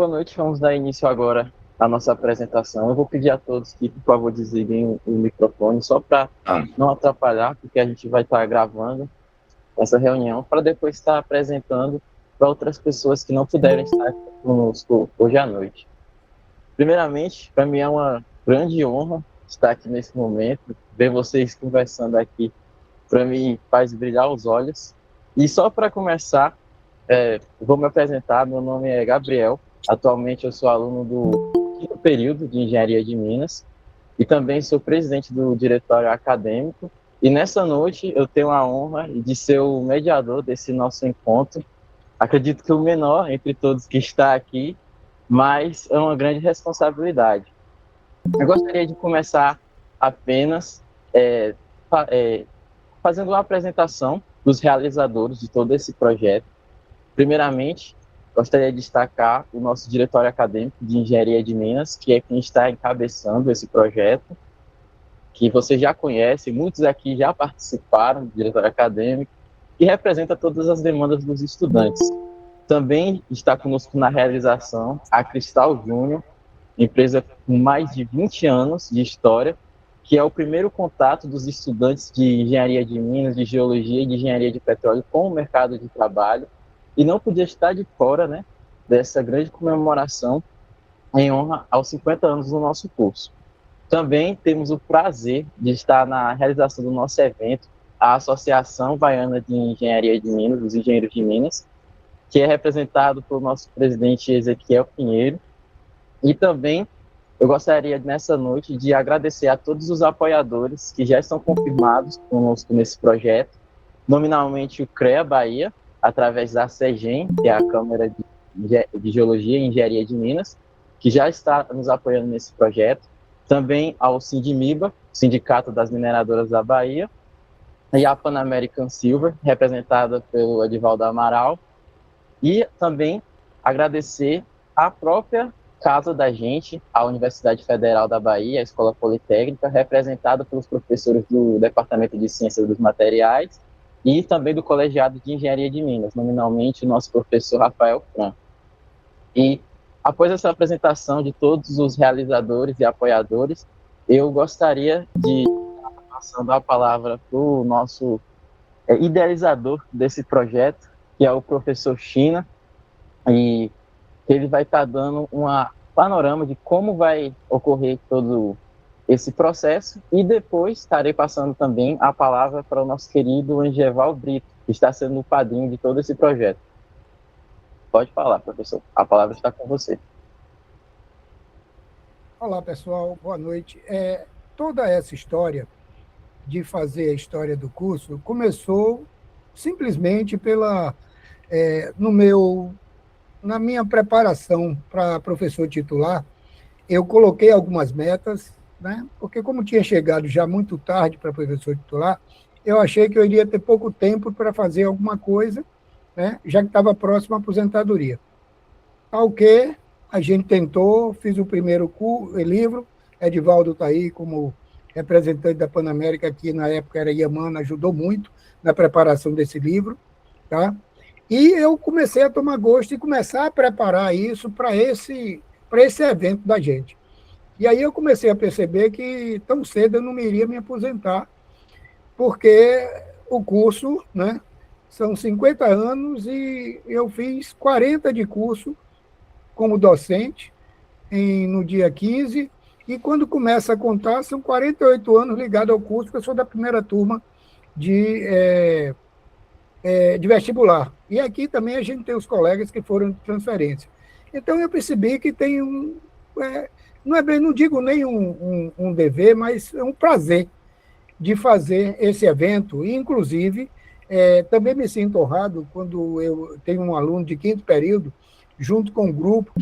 Boa noite, vamos dar início agora à nossa apresentação. Eu vou pedir a todos que, por favor, desliguem o microfone, só para não atrapalhar, porque a gente vai estar gravando essa reunião, para depois estar apresentando para outras pessoas que não puderam estar conosco hoje à noite. Primeiramente, para mim é uma grande honra estar aqui nesse momento, ver vocês conversando aqui, para mim faz brilhar os olhos. E só para começar, vou me apresentar, meu nome é Gabriel, atualmente eu sou aluno do quinto período de Engenharia de Minas e também sou presidente do diretório acadêmico, e nessa noite eu tenho a honra de ser o mediador desse nosso encontro. Acredito que o menor entre todos que está aqui, mas é uma grande responsabilidade. Eu gostaria de começar apenas fazendo uma apresentação dos realizadores de todo esse projeto. Primeiramente, gostaria de destacar o nosso diretório acadêmico de Engenharia de Minas, que é quem está encabeçando esse projeto, que você já conhece, muitos aqui já participaram do diretório acadêmico, e representa todas as demandas dos estudantes. Também está conosco na realização a Cristal Júnior, empresa com mais de 20 anos de história, que é o primeiro contato dos estudantes de Engenharia de Minas, de Geologia e de Engenharia de Petróleo com o mercado de trabalho, e não podia estar de fora, né, dessa grande comemoração em honra aos 50 anos do nosso curso. Também temos o prazer de estar na realização do nosso evento, a Associação Baiana de Engenharia de Minas, os Engenheiros de Minas, que é representado pelo nosso presidente Ezequiel Pinheiro. E também eu gostaria, nessa noite, de agradecer a todos os apoiadores que já estão confirmados conosco nesse projeto, nominalmente o CREA Bahia, através da CEGEM, que é a Câmara de Geologia e Engenharia de Minas, que já está nos apoiando nesse projeto. Também ao Sindimiba, Sindicato das Mineradoras da Bahia, e a Pan American Silver, representada pelo Edivaldo Amaral. E também agradecer à própria casa da gente, a Universidade Federal da Bahia, a Escola Politécnica, representada pelos professores do Departamento de Ciências dos Materiais e também do Colegiado de Engenharia de Minas, nominalmente o nosso professor Rafael Franco. E após essa apresentação de todos os realizadores e apoiadores, eu gostaria de passando a palavra para o nosso idealizador desse projeto, que é o professor China, e ele vai estar dando um panorama de como vai ocorrer todo esse processo, e depois estarei passando também a palavra para o nosso querido Angeval Brito, que está sendo o padrinho de todo esse projeto. Pode falar, professor. A palavra está com você. Olá, pessoal. Boa noite. Toda essa história de fazer a história do curso começou simplesmente na minha preparação para professor titular. Eu coloquei algumas metas, né? Porque como tinha chegado já muito tarde para professor titular, eu achei que eu iria ter pouco tempo para fazer alguma coisa, né? Já que estava próximo à aposentadoria. Ao que a gente tentou, fiz o primeiro livro, Edivaldo está aí como representante da Panamérica, que na época era Yamana, ajudou muito na preparação desse livro, tá? E eu comecei a tomar gosto e começar a preparar isso para esse evento da gente. E aí eu comecei a perceber que tão cedo eu não iria me aposentar, porque o curso, né, são 50 anos e eu fiz 40 de curso como docente no dia 15, e quando começa a contar, são 48 anos ligados ao curso, que eu sou da primeira turma de vestibular. E aqui também a gente tem os colegas que foram de transferência. Então, eu percebi que tem não digo nem um dever, mas é um prazer de fazer esse evento. E, inclusive, também me sinto honrado quando eu tenho um aluno de quinto período, junto com um grupo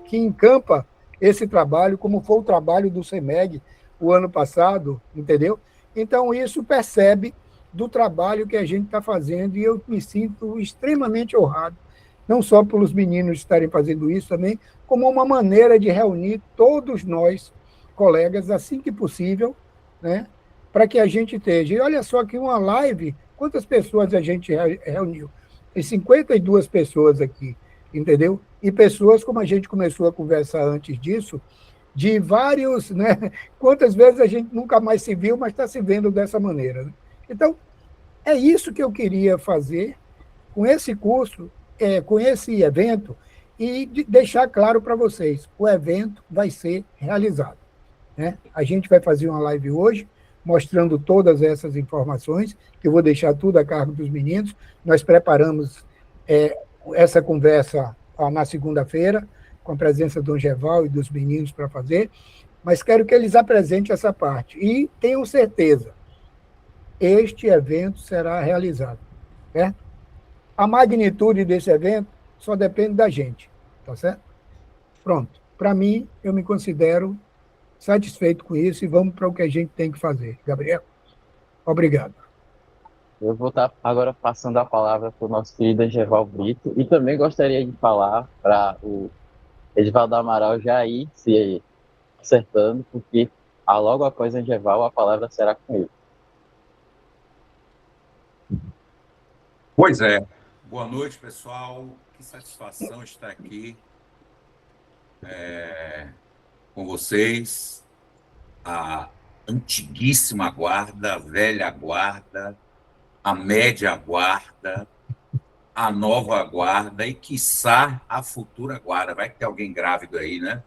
que encampa esse trabalho, como foi o trabalho do CEMEG o ano passado, entendeu? Então, isso percebe do trabalho que a gente está fazendo, e eu me sinto extremamente honrado, não só pelos meninos estarem fazendo isso também, como uma maneira de reunir todos nós, colegas, assim que possível, né, para que a gente esteja. E olha só que uma live, quantas pessoas a gente reuniu? Tem 52 pessoas aqui. entendeu? E pessoas, como a gente começou a conversar antes disso, de vários, né? Quantas vezes a gente nunca mais se viu, mas está se vendo dessa maneira. Né? Então, é isso que eu queria fazer com esse curso, com esse evento, e deixar claro para vocês, o evento vai ser realizado. Né? A gente vai fazer uma live hoje, mostrando todas essas informações, que eu vou deixar tudo a cargo dos meninos. Nós preparamos essa conversa na segunda-feira, com a presença do Angeval e dos meninos para fazer, mas quero que eles apresentem essa parte. E tenham certeza, este evento será realizado. Certo? A magnitude desse evento só depende da gente, tá certo? Pronto. Para mim, eu me considero satisfeito com isso e vamos para o que a gente tem que fazer. Gabriel, obrigado. Eu vou estar agora passando a palavra para o nosso querido Angeval Brito e também gostaria de falar para o Edivaldo Amaral já ir se acertando, porque logo após Angeval a palavra será com ele. Pois é. Boa noite, pessoal. Que satisfação estar aqui com vocês. A antiguíssima guarda, a velha guarda, a média guarda, a nova guarda e, quiçá, a futura guarda. Vai ter alguém grávido aí, né?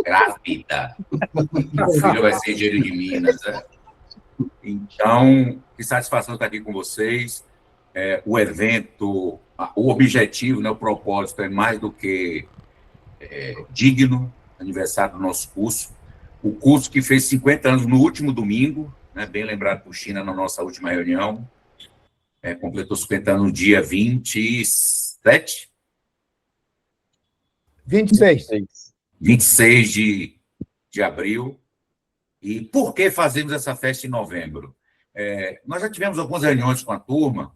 Grávida. O filho vai ser engenheiro de Minas. Né? Então, que satisfação estar aqui com vocês. O evento, o objetivo, né, o propósito é mais do que digno, aniversário do nosso curso. O curso que fez 50 anos no último domingo, né, bem lembrado por China na nossa última reunião, completou 50 anos no dia 27? 26 de abril. E por que fazemos essa festa em novembro? Nós já tivemos algumas reuniões com a turma,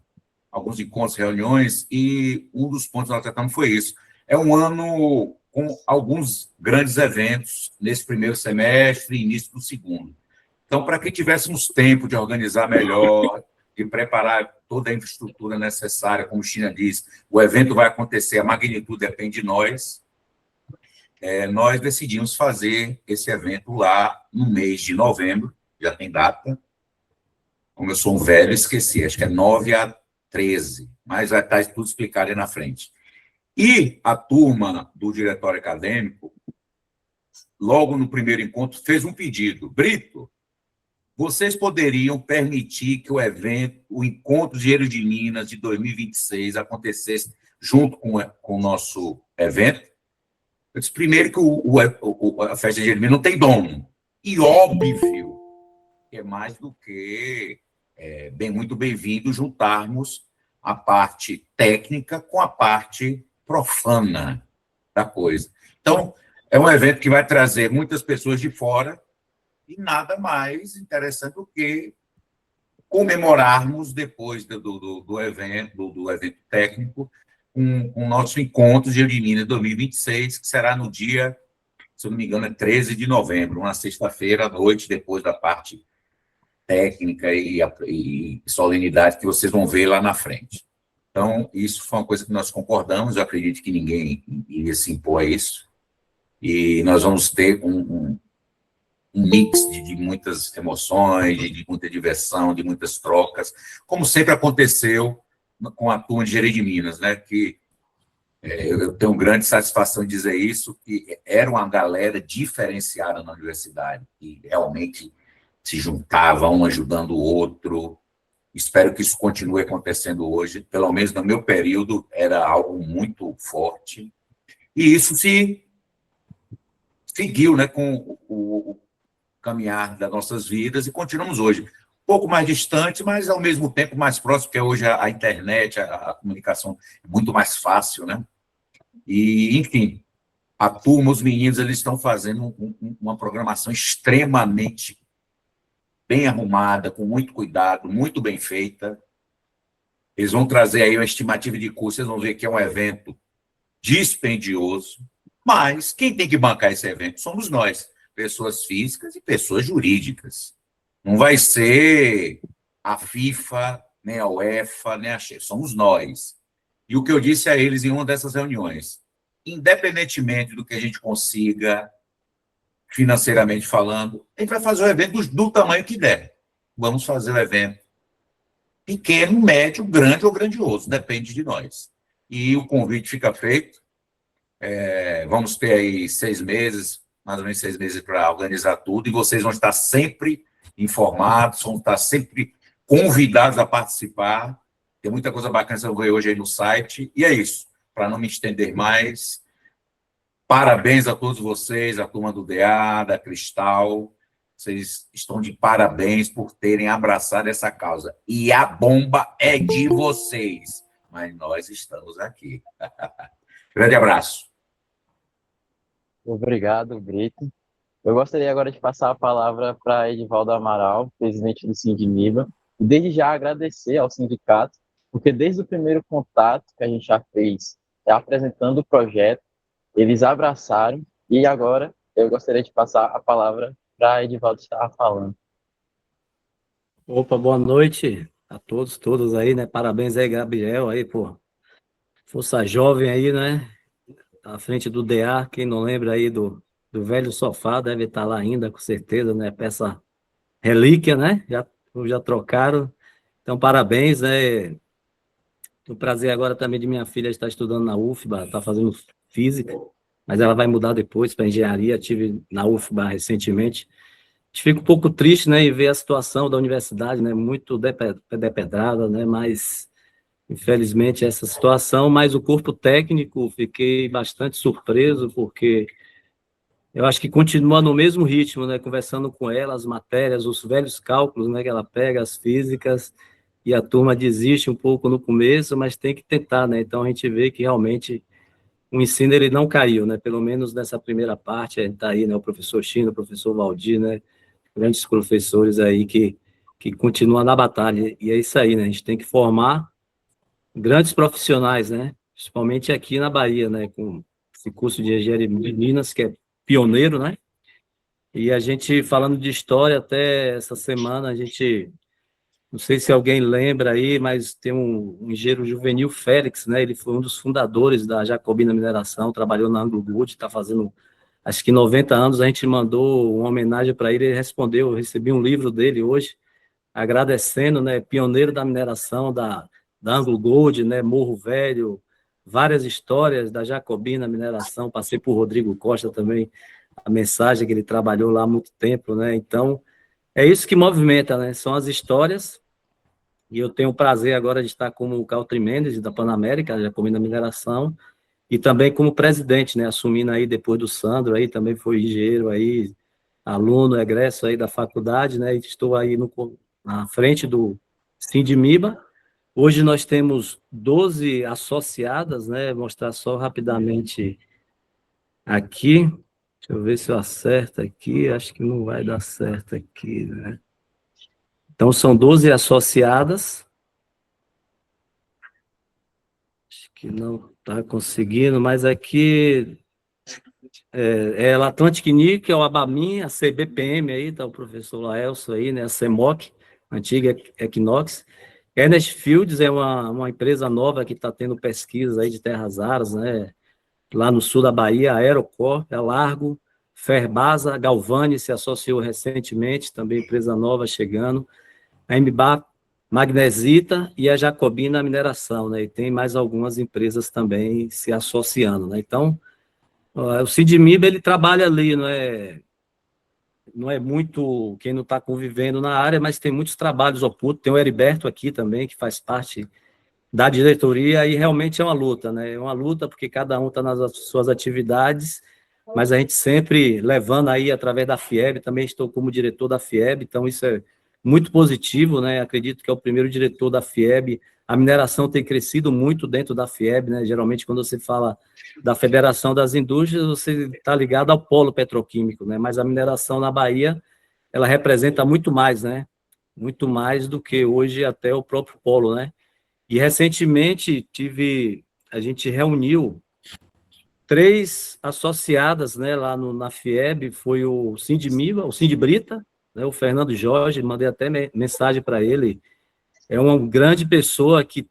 alguns encontros, reuniões, e um dos pontos que nós tratamos foi isso. É um ano com alguns grandes eventos nesse primeiro semestre e início do segundo. Então, para que tivéssemos tempo de organizar melhor, de preparar toda a infraestrutura necessária, como China diz, o evento vai acontecer, a magnitude depende de nós, nós decidimos fazer esse evento lá no mês de novembro, já tem data. Como eu sou um velho, esqueci, acho que é 9/13, mas vai estar tudo explicado aí na frente. E a turma do diretório acadêmico, logo no primeiro encontro, fez um pedido. Brito, vocês poderiam permitir que o evento, o Encontro Engenheiro de Minas de 2026 acontecesse junto com o nosso evento? Eu disse, primeiro, que a festa de Engenheiro de Minas não tem dono. E óbvio que é mais do que muito bem-vindo juntarmos a parte técnica com a parte profana da coisa. Então, é um evento que vai trazer muitas pessoas de fora e nada mais interessante do que comemorarmos depois do evento técnico com o nosso encontro de Minas 2026, que será no dia, se eu não me engano, 13 de novembro, uma sexta-feira à noite, depois da parte técnica e solenidade que vocês vão ver lá na frente. Então, isso foi uma coisa que nós concordamos, eu acredito que ninguém iria se impor a isso, e nós vamos ter um mix de muitas emoções, de muita diversão, de muitas trocas, como sempre aconteceu com a turma de Engenharia de Minas, né, que eu tenho grande satisfação de dizer isso, que era uma galera diferenciada na universidade, que realmente se juntava, um ajudando o outro. Espero que isso continue acontecendo hoje, pelo menos no meu período, era algo muito forte. E isso se seguiu, né, com o caminhar das nossas vidas e continuamos hoje. Um pouco mais distante, mas ao mesmo tempo mais próximo, porque hoje a internet, a comunicação é muito mais fácil, né? E, enfim, a turma, os meninos, eles estão fazendo uma programação extremamente bem arrumada, com muito cuidado, muito bem feita. Eles vão trazer aí uma estimativa de custo, vocês vão ver que é um evento dispendioso, mas quem tem que bancar esse evento somos nós, pessoas físicas e pessoas jurídicas. Não vai ser a FIFA, nem a UEFA, nem a somos nós. E o que eu disse a eles em uma dessas reuniões, independentemente do que a gente consiga, financeiramente falando, a gente vai fazer o evento do tamanho que der. Vamos fazer o evento pequeno, médio, grande ou grandioso, depende de nós. E o convite fica feito. Vamos ter aí 6 meses, mais ou menos 6 meses para organizar tudo, e vocês vão estar sempre informados, vão estar sempre convidados a participar. Tem muita coisa bacana que você vai ver hoje aí no site. E é isso. Para não me estender mais, parabéns a todos vocês, a turma do DA, da Cristal. Vocês estão de parabéns por terem abraçado essa causa. E a bomba é de vocês. Mas nós estamos aqui. Grande abraço. Obrigado, Brito. Eu gostaria agora de passar a palavra para Edivaldo Amaral, presidente do Sindimiba, e desde já agradecer ao sindicato, porque desde o primeiro contato que a gente já fez, apresentando o projeto, eles abraçaram, e agora eu gostaria de passar a palavra para Edivaldo estar falando. Opa, boa noite a todos, todas aí, né? Parabéns aí, Gabriel, aí, pô. Força jovem aí, né? À frente do DA, quem não lembra aí do velho sofá, deve estar lá ainda, com certeza, né? Peça relíquia, né? Já trocaram. Então, parabéns, né? Tenho o prazer agora também de minha filha estar estudando na UFBA, está fazendo física, mas ela vai mudar depois para engenharia. Tive na UFBA recentemente. A gente fica um pouco triste, né, em ver a situação da universidade, né, muito depedrada, né, mas infelizmente essa situação, mas o corpo técnico, fiquei bastante surpreso, porque eu acho que continua no mesmo ritmo, né, conversando com ela, as matérias, os velhos cálculos, né, que ela pega, as físicas, e a turma desiste um pouco no começo, mas tem que tentar, né, então a gente vê que realmente o ensino ele não caiu, né, pelo menos nessa primeira parte, a gente tá aí, né, o professor Chino, o professor Valdir, né, grandes professores aí que continuam na batalha, e é isso aí, né, a gente tem que formar grandes profissionais, né, principalmente aqui na Bahia, né, com esse curso de engenharia de Minas, que é pioneiro, né, e a gente, falando de história, até essa semana, a gente, não sei se alguém lembra aí, mas tem um engenheiro Juvenil Félix, né, ele foi um dos fundadores da Jacobina Mineração, trabalhou na Anglo Gold, está fazendo acho que 90 anos, a gente mandou uma homenagem para ele, ele respondeu, eu recebi um livro dele hoje, agradecendo, né, pioneiro da mineração da Anglo Gold, né, Morro Velho, várias histórias da Jacobina Mineração, passei por Rodrigo Costa também, a mensagem que ele trabalhou lá há muito tempo, né, então, é isso que movimenta, né, são as histórias, e eu tenho o prazer agora de estar como o Caltri Mendes, da Panamérica, da Jacobina Mineração, e também como presidente, né, assumindo aí depois do Sandro, aí também foi engenheiro aí, aluno, egresso aí da faculdade, né, e estou aí na frente do Sindimiba. Hoje nós temos 12 associadas, né, vou mostrar só rapidamente aqui, deixa eu ver se eu acerto aqui, acho que não vai dar certo aqui, né. Então, são 12 associadas, acho que não está conseguindo, mas aqui é a Atlantic Nickel, a Abamin, a CBPM aí, tá o professor Laelso aí, né, a CEMOC, antiga Equinox. Ernest Fields é uma empresa nova que está tendo pesquisa aí de terras raras, né, lá no sul da Bahia, a Aerocorp, a Largo, Ferbasa, a Galvani se associou recentemente, também empresa nova chegando, a MBA Magnesita e a Jacobina Mineração, né, e tem mais algumas empresas também se associando, né, então, o Sindimiba, ele trabalha ali, não é muito quem não está convivendo na área, mas tem muitos trabalhos ocultos, tem o Heriberto aqui também, que faz parte da diretoria, e realmente é uma luta, né? É uma luta porque cada um está nas suas atividades, mas a gente sempre levando aí através da FIEB, também estou como diretor da FIEB, então isso é muito positivo, né? Acredito que é o primeiro diretor da FIEB, a mineração tem crescido muito dentro da FIEB, né? Geralmente quando você fala da Federação das Indústrias, você está ligado ao polo petroquímico, né? Mas a mineração na Bahia, ela representa muito mais, né? Muito mais do que hoje até o próprio polo, né? E recentemente a gente reuniu 3 associadas, né, lá na FIEB, foi o Sindimiba, o Sindibrita, né, o Fernando Jorge, mandei até mensagem para ele, é uma grande pessoa que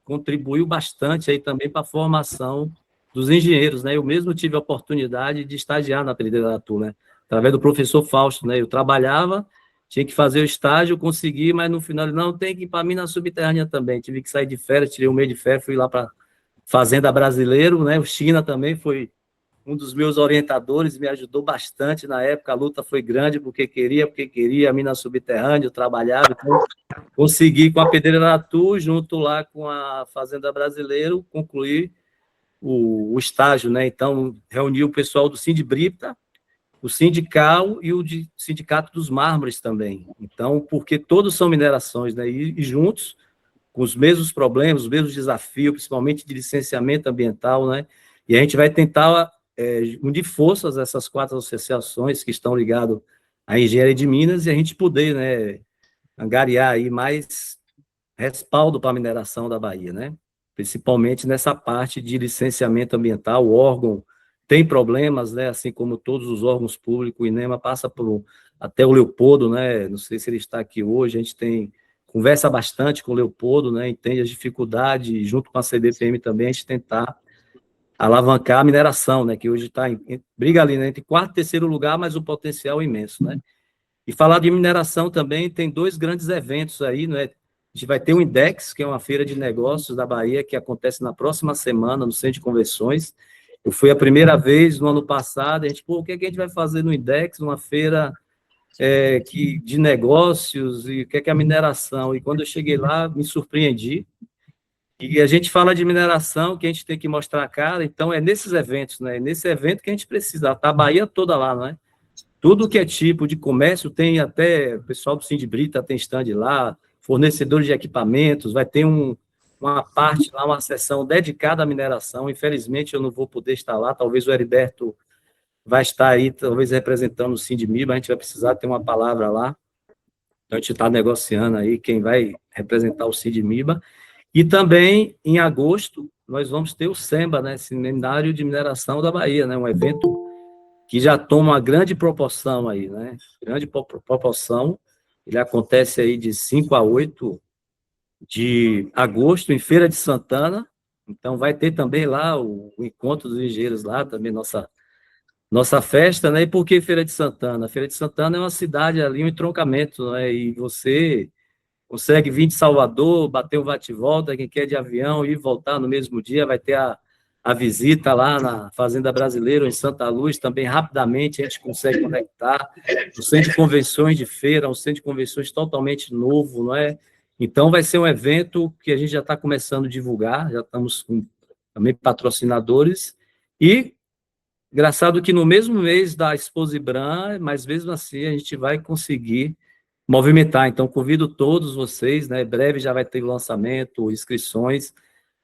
contribuiu bastante aí também para a formação dos engenheiros, né? Eu mesmo tive a oportunidade de estagiar na Pedreira da Atu, né? Através do professor Fausto, né? Eu trabalhava, tinha que fazer o estágio, consegui, mas no final, não, tem que ir para a mina subterrânea também. Tive que sair de férias, tirei um mês de férias, fui lá para Fazenda Brasileiro, né? O China também foi um dos meus orientadores, me ajudou bastante na época. A luta foi grande porque queria a mina subterrânea, eu trabalhava, então consegui com a Pedreira da Atu, junto lá com a Fazenda Brasileiro, concluir o estágio, né? Então, reuni o pessoal do Sindbrita, o sindical e Sindicato dos Mármores também. Então, porque todos são minerações, né? E juntos, com os mesmos problemas, os mesmos desafios, principalmente de licenciamento ambiental, né? E a gente vai tentar unir forças essas 4 associações que estão ligadas à engenharia de Minas e a gente poder, né, angariar aí mais respaldo para a mineração da Bahia, né? Principalmente nessa parte de licenciamento ambiental. O órgão tem problemas, né? Assim como todos os órgãos públicos, o INEMA passa por até o Leopoldo, né? Não sei se ele está aqui hoje, a gente conversa bastante com o Leopoldo, né? Entende as dificuldades, junto com a CDPM também, a gente tentar alavancar a mineração, né? Que hoje está briga ali, né, entre quarto e terceiro lugar, mas o potencial é imenso, né? E falar de mineração também, tem 2 grandes eventos aí, né? A gente vai ter o Index, que é uma feira de negócios da Bahia, que acontece na próxima semana, no Centro de Convenções. Eu fui a primeira vez no ano passado, a gente, o que a gente vai fazer no Index, uma feira de negócios, e o que é a mineração? E quando eu cheguei lá, me surpreendi. E a gente fala de mineração, que a gente tem que mostrar a cara, então é nesses eventos, né? Nesse evento que a gente precisa, tá a Bahia toda lá, não é? Tudo que é tipo de comércio, tem até o pessoal do Sindbrita tem stand lá, fornecedores de equipamentos, vai ter uma parte lá, uma seção dedicada à mineração. Infelizmente, eu não vou poder estar lá, talvez o Heriberto vai estar aí, talvez representando o Sindmiba, a gente vai precisar ter uma palavra lá. Então, a gente está negociando aí quem vai representar o Sindmiba. E também, em agosto, nós vamos ter o SEMBA, né, Seminário de Mineração da Bahia, né, um evento que já toma uma grande proporção aí, né? Grande proporção. Ele acontece aí de 5 a 8 de agosto, em Feira de Santana. Então, vai ter também lá o encontro dos engenheiros lá, também nossa festa, né? E por que Feira de Santana? Feira de Santana é uma cidade ali, um entroncamento, né? E você consegue vir de Salvador, bater um bate-volta, quem quer de avião, ir e voltar no mesmo dia, vai ter a visita lá na Fazenda Brasileira, em Santa Luz, também rapidamente a gente consegue conectar. O centro de convenções de feira, um centro de convenções totalmente novo, não é? Então, vai ser um evento que a gente já está começando a divulgar, já estamos com também patrocinadores, e engraçado que no mesmo mês da Exposibran, mas mesmo assim a gente vai conseguir movimentar. Então, convido todos vocês, né? Breve já vai ter lançamento, inscrições,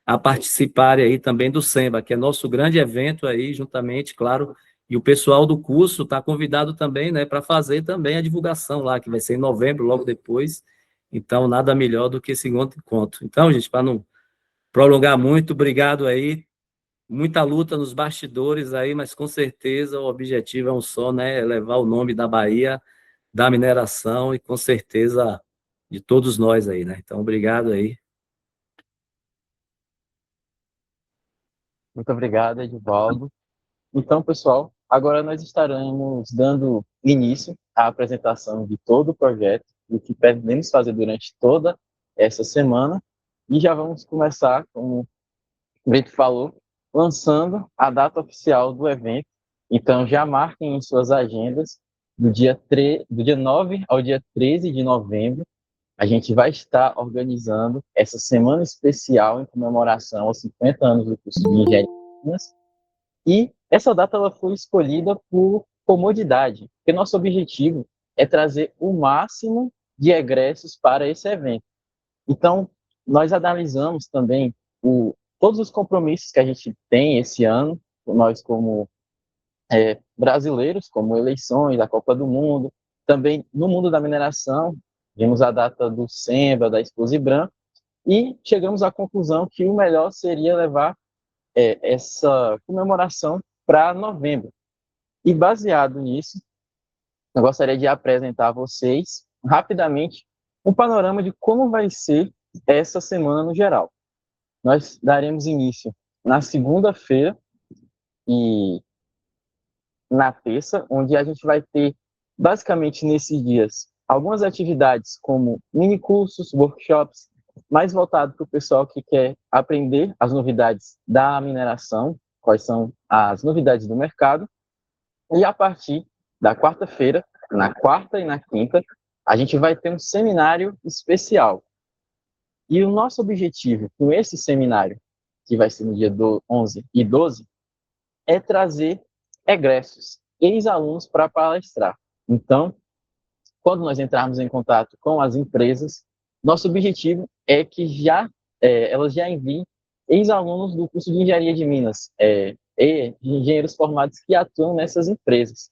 a participarem aí também do SEMBA, que é nosso grande evento aí, juntamente, claro, e o pessoal do curso está convidado também, né, para fazer também a divulgação lá, que vai ser em novembro, logo depois. Então, nada melhor do que esse encontro. Então, gente, para não prolongar muito, obrigado aí. Muita luta nos bastidores aí, mas com certeza o objetivo é um só, né? Levar o nome da Bahia, da mineração e com certeza de todos nós aí, né? Então, obrigado aí. Muito obrigado, Edivaldo. Então, pessoal, agora nós estaremos dando início à apresentação de todo o projeto, o que pretendemos fazer durante toda essa semana, e já vamos começar, como o Brito falou, lançando a data oficial do evento. Então, já marquem em suas agendas, do dia 9 ao dia 13 de novembro, a gente vai estar organizando essa semana especial em comemoração aos 50 anos do curso de Engenharia de Minas. E essa data ela foi escolhida por comodidade, porque nosso objetivo é trazer o máximo de egressos para esse evento. Então, nós analisamos também todos os compromissos que a gente tem esse ano, nós como brasileiros, como eleições, a Copa do Mundo, também no mundo da mineração, vimos a data do SEMBA, da Exposibran, e chegamos à conclusão que o melhor seria levar essa comemoração para novembro. E baseado nisso, eu gostaria de apresentar a vocês rapidamente um panorama de como vai ser essa semana no geral. Nós daremos início na segunda-feira e na terça, onde a gente vai ter, basicamente nesses dias, algumas atividades como minicursos, workshops, mais voltado para o pessoal que quer aprender as novidades da mineração, quais são as novidades do mercado. E a partir da quarta-feira, na quarta e na quinta, a gente vai ter um seminário especial. E o nosso objetivo com esse seminário, que vai ser no dia 11 e 12, é trazer egressos, ex-alunos para palestrar. Então, quando nós entrarmos em contato com as empresas, nosso objetivo é que elas já enviem ex-alunos do curso de Engenharia de Minas, e engenheiros formados que atuam nessas empresas.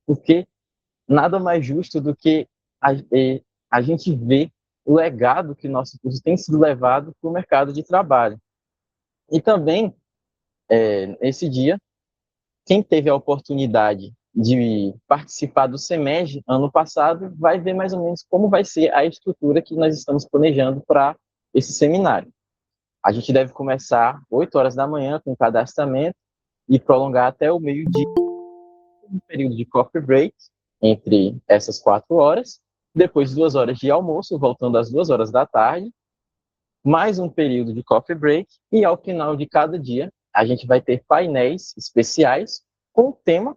Porque nada mais justo do que a gente ver o legado que nosso curso tem sido levado para o mercado de trabalho. E também, nesse dia, quem teve a oportunidade de participar do SEMEG ano passado vai ver mais ou menos como vai ser a estrutura que nós estamos planejando para esse seminário. A gente deve começar 8 horas da manhã com o cadastramento e prolongar até o meio-dia, um período de coffee break entre essas 4 horas, depois 2 horas de almoço, voltando às 2 horas da tarde, mais um período de coffee break, e ao final de cada dia a gente vai ter painéis especiais com o tema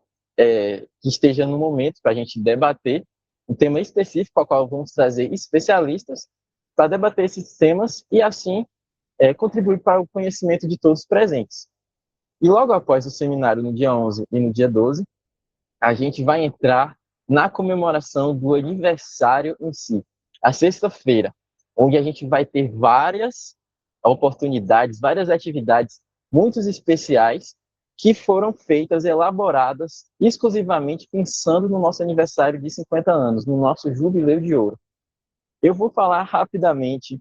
que esteja no momento para a gente debater, um tema específico ao qual vamos trazer especialistas para debater esses temas e assim contribuir para o conhecimento de todos os presentes. E logo após o seminário, no dia 11 e no dia 12, a gente vai entrar na comemoração do aniversário em si, a sexta-feira, onde a gente vai ter várias oportunidades, várias atividades muito especiais que foram feitas, elaboradas exclusivamente pensando no nosso aniversário de 50 anos, no nosso jubileu de ouro. Eu vou falar rapidamente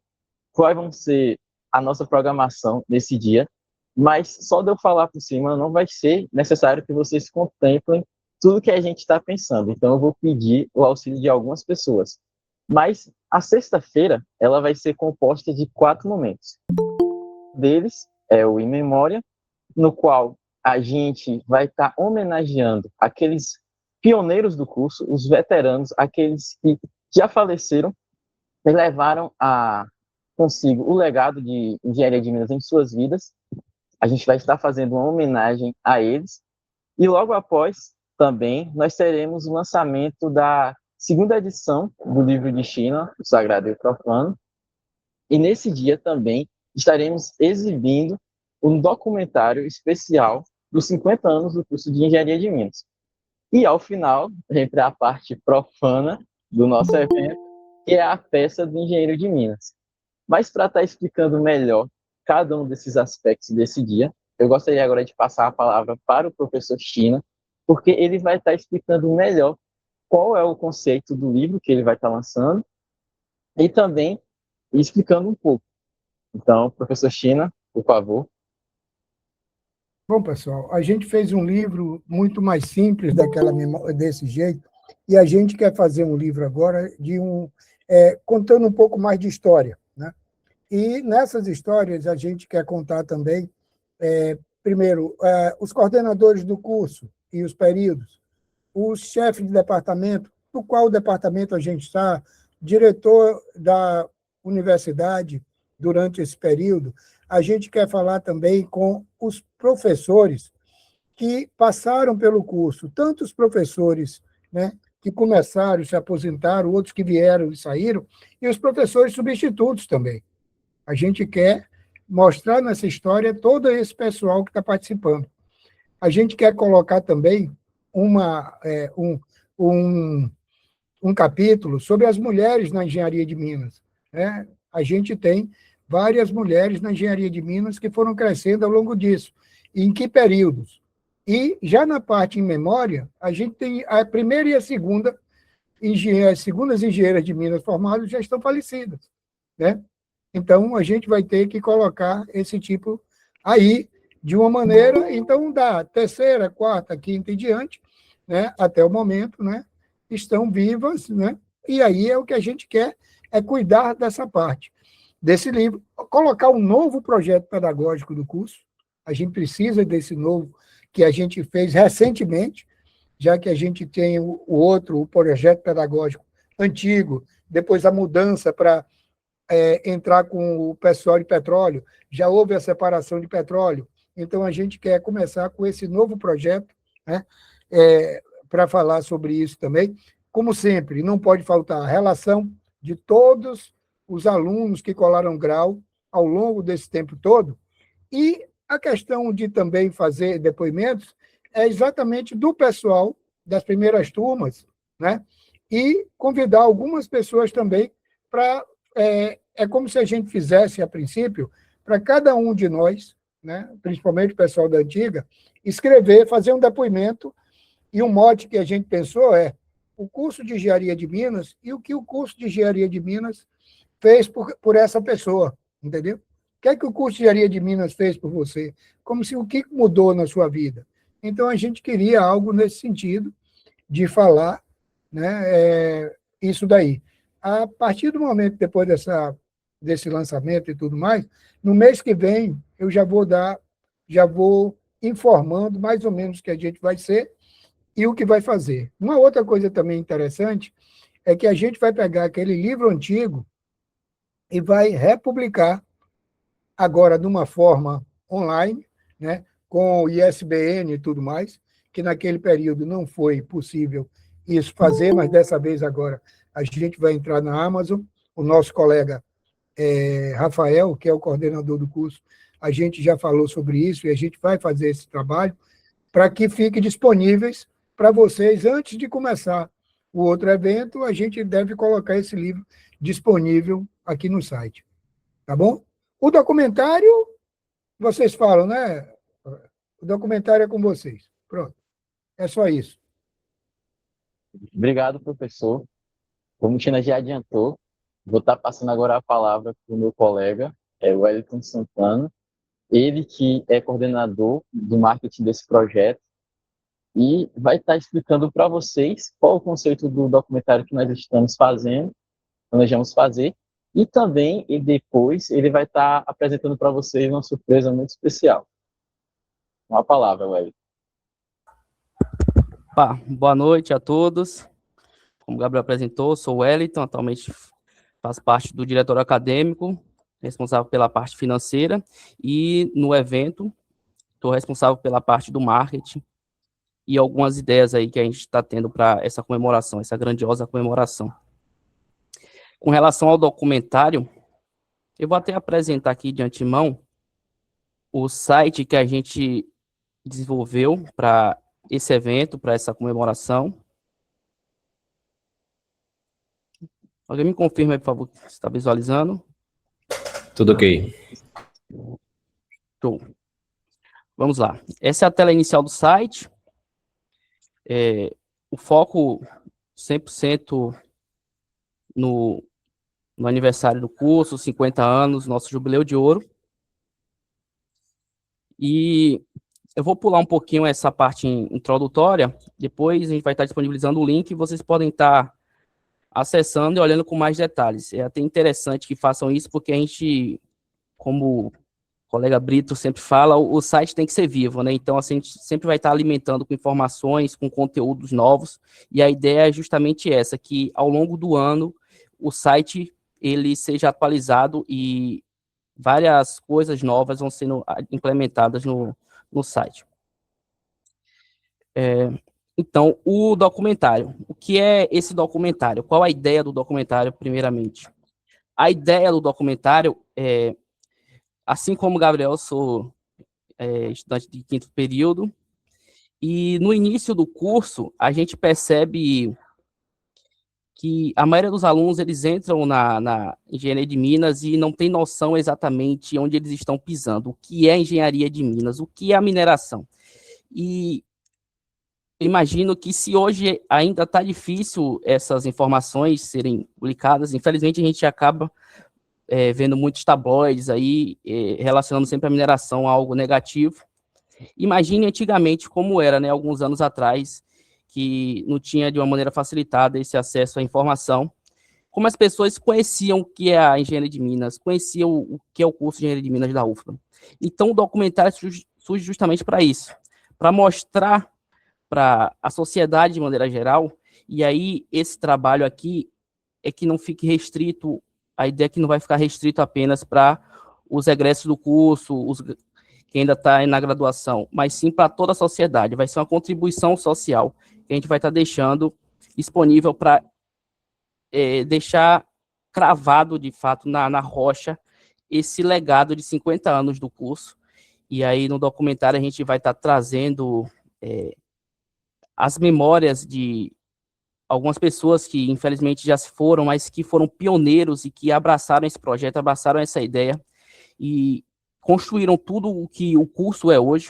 quais vão ser a nossa programação nesse dia, mas só de eu falar por cima não vai ser necessário que vocês contemplem tudo que a gente está pensando. Então eu vou pedir o auxílio de algumas pessoas. Mas a sexta-feira ela vai ser composta de 4 momentos. Um deles é o In Memória, no qual a gente vai estar homenageando aqueles pioneiros do curso, os veteranos, aqueles que já faleceram e levaram consigo o legado de Engenharia de Minas em suas vidas. A gente vai estar fazendo uma homenagem a eles. E logo após, também, nós teremos o lançamento da segunda edição do livro de China, O Sagrado e o Profano. E nesse dia também estaremos exibindo um documentário especial dos 50 anos do curso de Engenharia de Minas. E ao final, entre a parte profana do nosso evento, que é a peça do Engenheiro de Minas. Mas para estar explicando melhor cada um desses aspectos desse dia, eu gostaria agora de passar a palavra para o professor China, porque ele vai estar explicando melhor qual é o conceito do livro que ele vai estar lançando e também explicando um pouco. Então, professor China, por favor. Bom, pessoal, a gente fez um livro muito mais simples desse jeito, e a gente quer fazer um livro agora contando um pouco mais de história, né? E nessas histórias a gente quer contar também, primeiro, os coordenadores do curso e os períodos, os chefes de departamento, do qual departamento a gente está, diretor da universidade durante esse período. A gente quer falar também com os professores que passaram pelo curso, tanto os professores, né, que começaram, se aposentaram, outros que vieram e saíram, e os professores substitutos também. A gente quer mostrar nessa história todo esse pessoal que está participando. A gente quer colocar também um capítulo sobre as mulheres na engenharia de Minas, né? A gente tem várias mulheres na engenharia de Minas que foram crescendo ao longo disso. E em que períodos? E já na parte em memória, a gente tem a primeira e a segunda, as segundas engenheiras de Minas formadas já estão falecidas, né? Então, a gente vai ter que colocar esse tipo aí, de uma maneira, então, da terceira, quarta, quinta e diante, né, até o momento, né, estão vivas, né? E aí é o que a gente quer, é cuidar dessa parte, desse livro, colocar um novo projeto pedagógico do curso. A gente precisa desse novo que a gente fez recentemente, já que a gente tem o outro, o projeto pedagógico antigo, depois a mudança para entrar com o pessoal de petróleo, já houve a separação de petróleo, então a gente quer começar com esse novo projeto, né, para falar sobre isso também. Como sempre, não pode faltar a relação de todos os alunos que colaram grau ao longo desse tempo todo, e a questão de também fazer depoimentos é exatamente do pessoal das primeiras turmas, né? E convidar algumas pessoas também para... É como se a gente fizesse, a princípio, para cada um de nós, né, principalmente o pessoal da antiga, escrever, fazer um depoimento, e um mote que a gente pensou é o curso de Engenharia de Minas e o que o curso de Engenharia de Minas fez por essa pessoa, entendeu? O que é que o curso de Engenharia de Minas fez por você? Como se o que mudou na sua vida? Então, a gente queria algo nesse sentido, de falar, né, isso daí. A partir do momento, depois desse lançamento e tudo mais, no mês que vem, eu já vou informando mais ou menos o que a gente vai ser e o que vai fazer. Uma outra coisa também interessante é que a gente vai pegar aquele livro antigo e vai republicar agora de uma forma online, né, com o ISBN e tudo mais, que naquele período não foi possível isso fazer, mas dessa vez agora a gente vai entrar na Amazon, o nosso colega Rafael, que é o coordenador do curso, a gente já falou sobre isso e a gente vai fazer esse trabalho para que fique disponíveis para vocês antes de começar o outro evento. A gente deve colocar esse livro disponível aqui no site, tá bom? O documentário, vocês falam, né? O documentário é com vocês. Pronto. É só isso. Obrigado, professor. Como o Tina já adiantou, vou estar passando agora a palavra para o meu colega, o Wellington Santana, ele que é coordenador do marketing desse projeto, e vai estar explicando para vocês qual o conceito do documentário que nós estamos fazendo, planejamos fazer, e também, e depois, ele vai estar apresentando para vocês uma surpresa muito especial. Uma palavra, Wellington. Boa noite a todos. Como o Gabriel apresentou, sou o Wellington, atualmente faço parte do diretório acadêmico, responsável pela parte financeira, e no evento estou responsável pela parte do marketing e algumas ideias aí que a gente está tendo para essa comemoração, essa grandiosa comemoração. Com relação ao documentário, eu vou até apresentar aqui de antemão o site que a gente desenvolveu para esse evento, para essa comemoração. Alguém me confirma aí, por favor, se está visualizando? Tudo ok. Show. Vamos lá. Essa é a tela inicial do site. O foco 100% no aniversário do curso, 50 anos, nosso jubileu de ouro. E eu vou pular um pouquinho essa parte introdutória, depois a gente vai estar disponibilizando o link e vocês podem estar acessando e olhando com mais detalhes. É até interessante que façam isso, porque a gente, como o colega Brito sempre fala, o site tem que ser vivo, né? Então, assim, a gente sempre vai estar alimentando com informações, com conteúdos novos, e a ideia é justamente essa, que ao longo do ano o site ele seja atualizado e várias coisas novas vão sendo implementadas no site. Então, o documentário. O que é esse documentário? Qual a ideia do documentário, primeiramente? A ideia do documentário é, assim como o Gabriel, eu sou estudante de 5º período, e no início do curso, a gente percebe que a maioria dos alunos, eles entram na Engenharia de Minas e não tem noção exatamente onde eles estão pisando, o que é Engenharia de Minas, o que é a mineração. E imagino que se hoje ainda está difícil essas informações serem publicadas, infelizmente a gente acaba vendo muitos tabloides aí, relacionando sempre a mineração a algo negativo. Imagine antigamente como era, né, alguns anos atrás, que não tinha de uma maneira facilitada esse acesso à informação, como as pessoas conheciam o que é a engenharia de Minas, conheciam o que é o curso de engenharia de Minas da UFBA. Então, o documentário surge justamente para isso, para mostrar para a sociedade de maneira geral, e aí esse trabalho aqui é que não fique restrito, a ideia é que não vai ficar restrito apenas para os egressos do curso, quem ainda está na graduação, mas sim para toda a sociedade. Vai ser uma contribuição social que a gente vai estar deixando disponível para deixar cravado, de fato, na rocha, esse legado de 50 anos do curso. E aí, no documentário, a gente vai estar trazendo as memórias de algumas pessoas que, infelizmente, já se foram, mas que foram pioneiros e que abraçaram esse projeto, abraçaram essa ideia e construíram tudo o que o curso é hoje.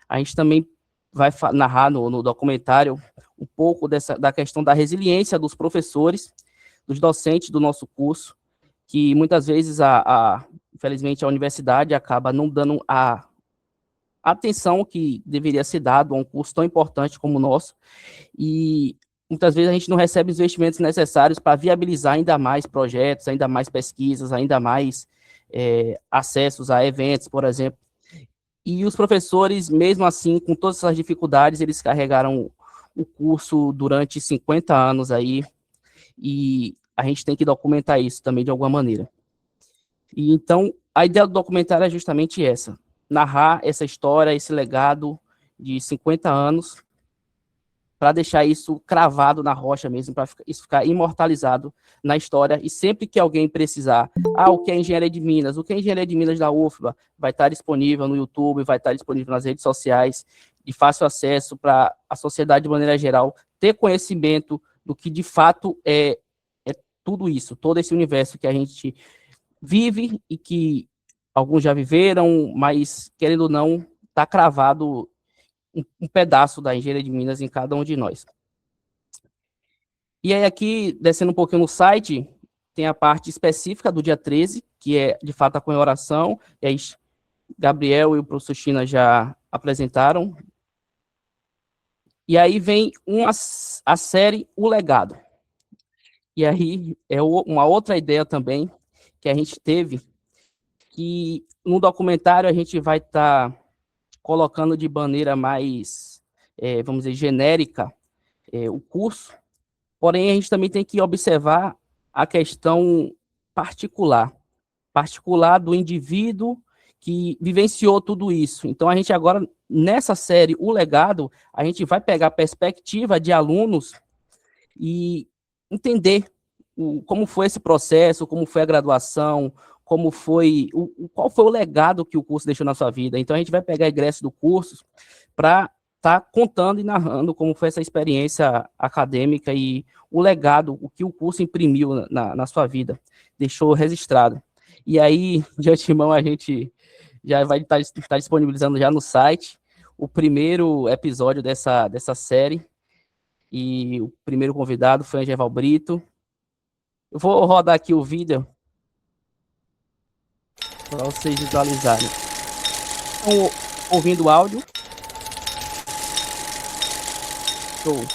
A gente também vai narrar no documentário um pouco da questão da resiliência dos professores, dos docentes do nosso curso, que muitas vezes, infelizmente, a universidade acaba não dando a atenção que deveria ser dado a um curso tão importante como o nosso, e muitas vezes a gente não recebe os investimentos necessários para viabilizar ainda mais projetos, ainda mais pesquisas, ainda mais acessos a eventos, por exemplo. E os professores, mesmo assim, com todas essas dificuldades, eles carregaram o curso durante 50 anos aí, e a gente tem que documentar isso também de alguma maneira. E então, a ideia do documentário é justamente essa, narrar essa história, esse legado de 50 anos, para deixar isso cravado na rocha mesmo, para isso ficar imortalizado na história, e sempre que alguém precisar, o que é engenharia de Minas, o que é engenharia de Minas da UFBA, vai estar disponível no YouTube, vai estar disponível nas redes sociais, de fácil acesso para a sociedade de maneira geral, ter conhecimento do que de fato é tudo isso, todo esse universo que a gente vive e que alguns já viveram, mas, querendo ou não, está cravado um pedaço da engenharia de Minas em cada um de nós. E aí aqui, descendo um pouquinho no site, tem a parte específica do dia 13, que é, de fato, a comemoração, e aí Gabriel e o professor China já apresentaram. E aí vem a série O Legado. E aí é uma outra ideia também que a gente teve, que no documentário a gente vai estar colocando de maneira mais, vamos dizer, genérica o curso, porém a gente também tem que observar a questão particular do indivíduo que vivenciou tudo isso. Então a gente agora, nessa série, O Legado, a gente vai pegar a perspectiva de alunos e entender como foi esse processo, como foi a graduação, como foi, qual foi o legado que o curso deixou na sua vida. Então, a gente vai pegar egresso do curso para estar contando e narrando como foi essa experiência acadêmica e o legado, o que o curso imprimiu na sua vida, deixou registrado. E aí, de antemão, a gente já vai estar disponibilizando já no site o primeiro episódio dessa série, e o primeiro convidado foi Angeval Brito. Eu vou rodar aqui o vídeo para vocês visualizarem. Estão ouvindo o áudio? Show.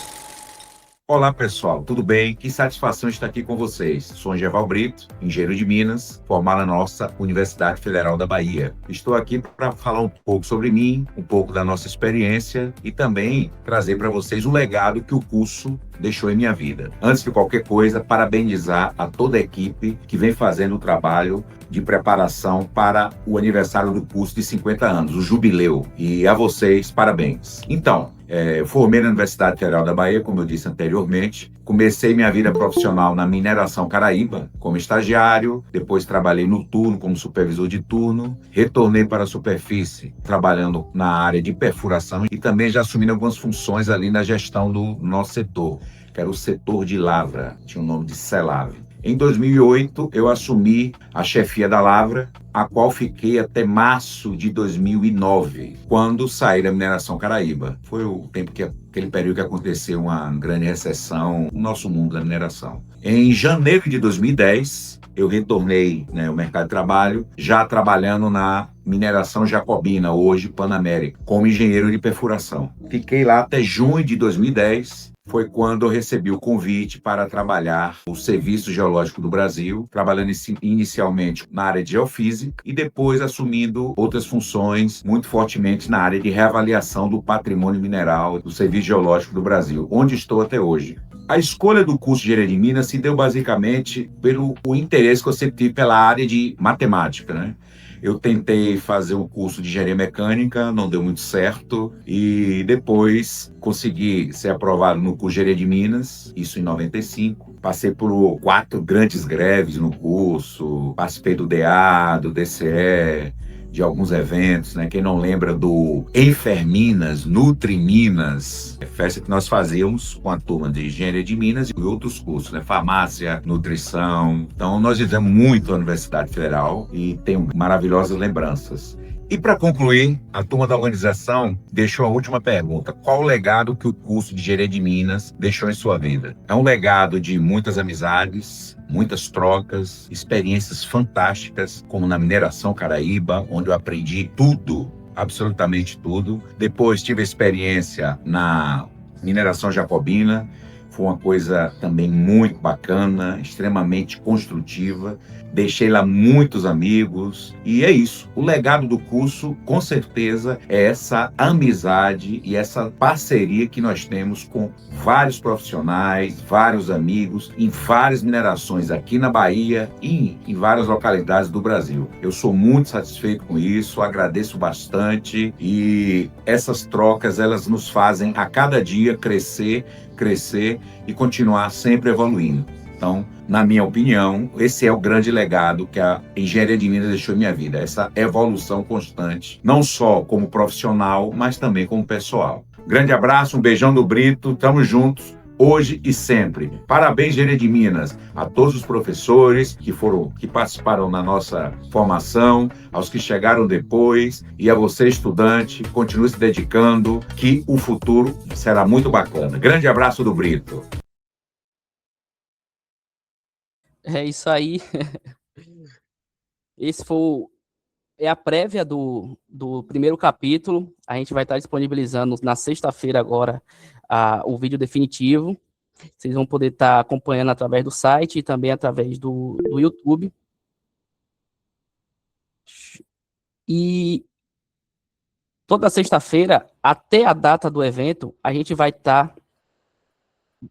Olá, pessoal, tudo bem? Que satisfação estar aqui com vocês. Sou Angeval Brito, engenheiro de Minas, formado na nossa Universidade Federal da Bahia. Estou aqui para falar um pouco sobre mim, um pouco da nossa experiência e também trazer para vocês o legado que o curso deixou em minha vida. Antes de qualquer coisa, parabenizar a toda a equipe que vem fazendo o trabalho de preparação para o aniversário do curso de 50 anos, o jubileu. E a vocês, parabéns. Então, eu formei na Universidade Federal da Bahia, como eu disse anteriormente. Comecei minha vida profissional na mineração Caraíba, como estagiário. Depois trabalhei no turno, como supervisor de turno. Retornei para a superfície, trabalhando na área de perfuração e também já assumindo algumas funções ali na gestão do nosso setor, que era o setor de lavra, tinha o nome de CELAV. Em 2008, eu assumi a chefia da Lavra, a qual fiquei até março de 2009, quando saí da mineração Caraíba. Foi o tempo aquele período que aconteceu uma grande recessão no nosso mundo da mineração. Em janeiro de 2010, eu retornei ao mercado de trabalho, já trabalhando na mineração Jacobina, hoje Panamérica, como engenheiro de perfuração. Fiquei lá até junho de 2010, foi quando eu recebi o convite para trabalhar no Serviço Geológico do Brasil, trabalhando inicialmente na área de geofísica e depois assumindo outras funções muito fortemente na área de reavaliação do patrimônio mineral do Serviço Geológico do Brasil, onde estou até hoje. A escolha do curso de Engenharia de Minas se deu basicamente pelo interesse que eu sempre tive pela área de matemática, né? Eu tentei fazer um curso de engenharia mecânica, não deu muito certo, e depois consegui ser aprovado no curso de engenharia de Minas, isso em 95. Passei por 4 grandes greves no curso, participei do DA, do DCE, de alguns eventos, né? Quem não lembra do Enferminas, Nutriminas, festa que nós fazíamos com a turma de Engenharia de Minas e outros cursos, né? Farmácia, nutrição. Então, nós fizemos muito a Universidade Federal e tenho maravilhosas lembranças. E para concluir, a turma da organização deixou a última pergunta. Qual o legado que o curso de Engenharia de Minas deixou em sua vida? É um legado de muitas amizades, muitas trocas, experiências fantásticas, como na mineração Caraíba, onde eu aprendi tudo, absolutamente tudo. Depois tive a experiência na mineração Jacobina, foi uma coisa também muito bacana, extremamente construtiva. Deixei lá muitos amigos e é isso. O legado do curso, com certeza, é essa amizade e essa parceria que nós temos com vários profissionais, vários amigos, em várias minerações aqui na Bahia e em várias localidades do Brasil. Eu sou muito satisfeito com isso, agradeço bastante e essas trocas, elas nos fazem a cada dia crescer e continuar sempre evoluindo. Então, na minha opinião, esse é o grande legado que a Engenharia de Minas deixou em minha vida, essa evolução constante, não só como profissional, mas também como pessoal. Grande abraço, um beijão do Brito, tamo juntos, hoje e sempre. Parabéns, Engenharia de Minas, a todos os professores que participaram na nossa formação, aos que chegaram depois e a você, estudante, continue se dedicando, que o futuro será muito bacana. Grande abraço do Brito. É isso aí. Esse foi a prévia do primeiro capítulo. A gente vai estar disponibilizando na sexta-feira agora o vídeo definitivo. Vocês vão poder estar acompanhando através do site e também através do YouTube. E toda sexta-feira, até a data do evento, a gente vai estar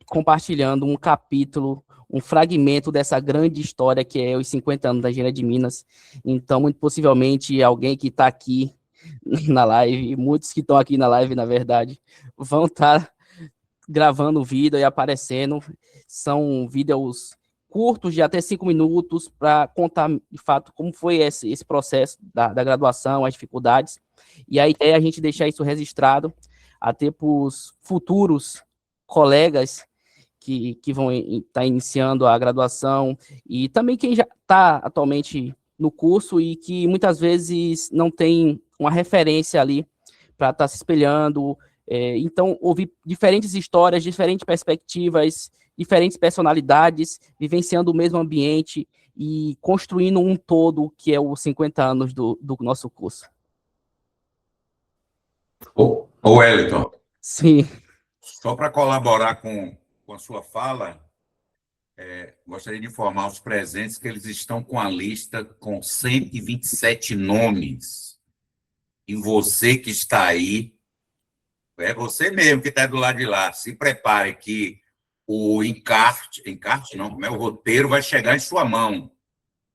compartilhando um capítulo, um fragmento dessa grande história que é os 50 anos da Engenharia de Minas. Então, muito possivelmente, alguém que está aqui na live, muitos que estão aqui na live, na verdade, vão estar gravando vídeo e aparecendo. São vídeos curtos de até 5 minutos para contar, de fato, como foi esse processo da graduação, as dificuldades. E a ideia é a gente deixar isso registrado até para os futuros colegas que vão estar iniciando a graduação e também quem já está atualmente no curso e que muitas vezes não tem uma referência ali para estar se espelhando. Então, ouvir diferentes histórias, diferentes perspectivas, diferentes personalidades, vivenciando o mesmo ambiente e construindo um todo que é os 50 anos do nosso curso. Ô, Wellington, Sim. só para colaborar com a sua fala, gostaria de informar os presentes que eles estão com a lista com 127 nomes. E você que está aí, é você mesmo que está do lado de lá, se prepare que o encarte não, como é o roteiro, vai chegar em sua mão.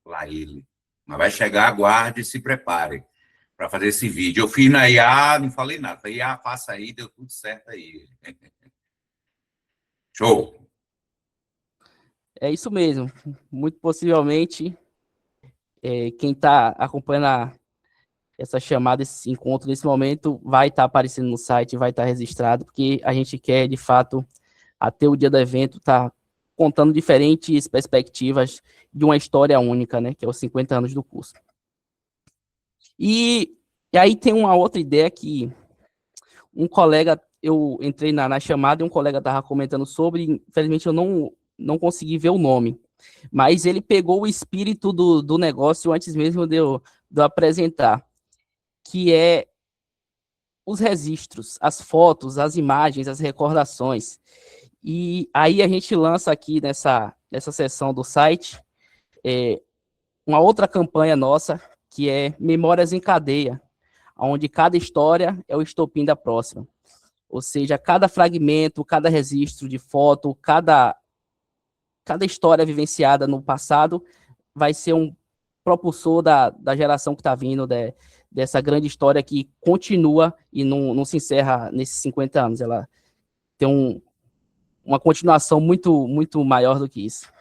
Lá ele. Mas vai chegar, aguarde e se prepare para fazer esse vídeo. Eu fiz na IA, não falei nada. Falei, IA, faça aí, deu tudo certo aí. Show! É isso mesmo. Muito possivelmente, quem está acompanhando essa chamada, esse encontro nesse momento, vai estar aparecendo no site, vai estar registrado, porque a gente quer, de fato, até o dia do evento, estar contando diferentes perspectivas de uma história única, né, que é os 50 anos do curso. E aí tem uma outra ideia que um colega, eu entrei na chamada e um colega estava comentando sobre, infelizmente eu não consegui ver o nome, mas ele pegou o espírito do negócio antes mesmo de eu apresentar, que é os registros, as fotos, as imagens, as recordações. E aí a gente lança aqui nessa seção do site uma outra campanha nossa, que é Memórias em Cadeia, onde cada história é o estopim da próxima. Ou seja, cada fragmento, cada registro de foto, cada história vivenciada no passado vai ser um propulsor da geração que está vindo, dessa grande história que continua e não se encerra nesses 50 anos. Ela tem uma continuação muito, muito maior do que isso.